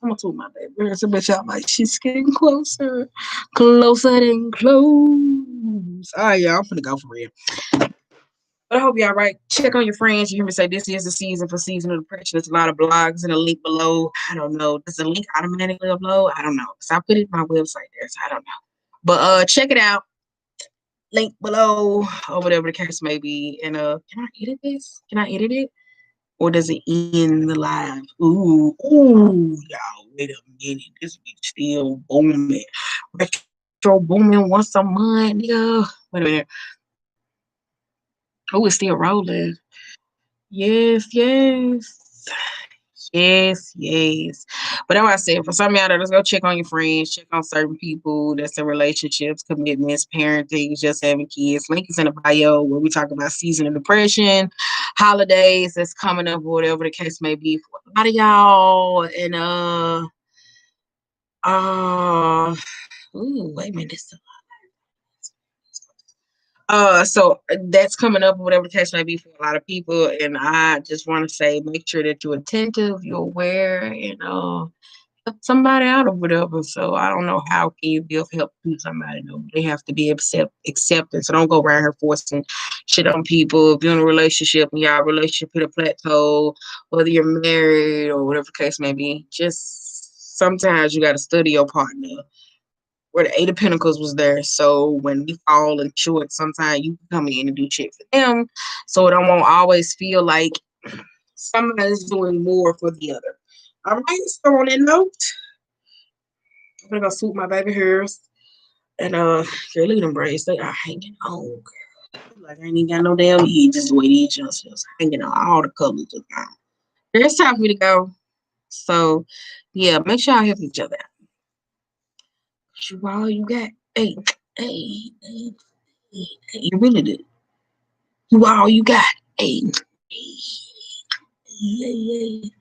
I'm gonna swoop my baby hairs. I bet y'all like she's getting closer, closer than close. All right, y'all. I'm gonna go for real. But I hope y'all right. Check on your friends. You hear me say this is the season for seasonal depression. There's a lot of blogs and a link below. I don't know. Does the link automatically upload? I don't know. So I put it on my website there, so I don't know. But check it out. Link below or whatever the case may be. And can I edit this? Can I edit it? Or does it end the live? Ooh, y'all. Wait a minute. This be still booming. Retro booming once a month, yeah. Wait a minute. Oh, it's still rolling. Yes, yes. Yes, yes. But that's what I said. For some of y'all, let's go check on your friends, check on certain people that's in relationships, commitments, parenting, just having kids. Link is in the bio where we talk about seasonal depression, holidays that's coming up, whatever the case may be for a lot of y'all. And uh ooh, wait a minute. So that's coming up, whatever the case may be for a lot of people. And I just want to say, make sure that you're attentive, you're aware, and help somebody out or whatever. So I don't know how can you be of help to somebody. No, they have to be accepting. So don't go around here forcing shit on people. If you're in a relationship and y'all relationship hit a plateau, whether you're married or whatever the case may be, just sometimes you got to study your partner where the Eight of Pentacles was there. So when we fall in short, sometimes you can come in and do shit for them. So it don't won't always feel like somebody's doing more for the other. All right. So on that note, I'm gonna go swoop my baby hairs. And girl, look at them braids. They are hanging on. Like I ain't even got no damn heat, just the way these just hanging on. All the colors just on. It's time for me to go. So yeah, make sure I help each other out. You all you got. Hey, hey, hey. You really do. You all you got. Hey, hey, hey, hey.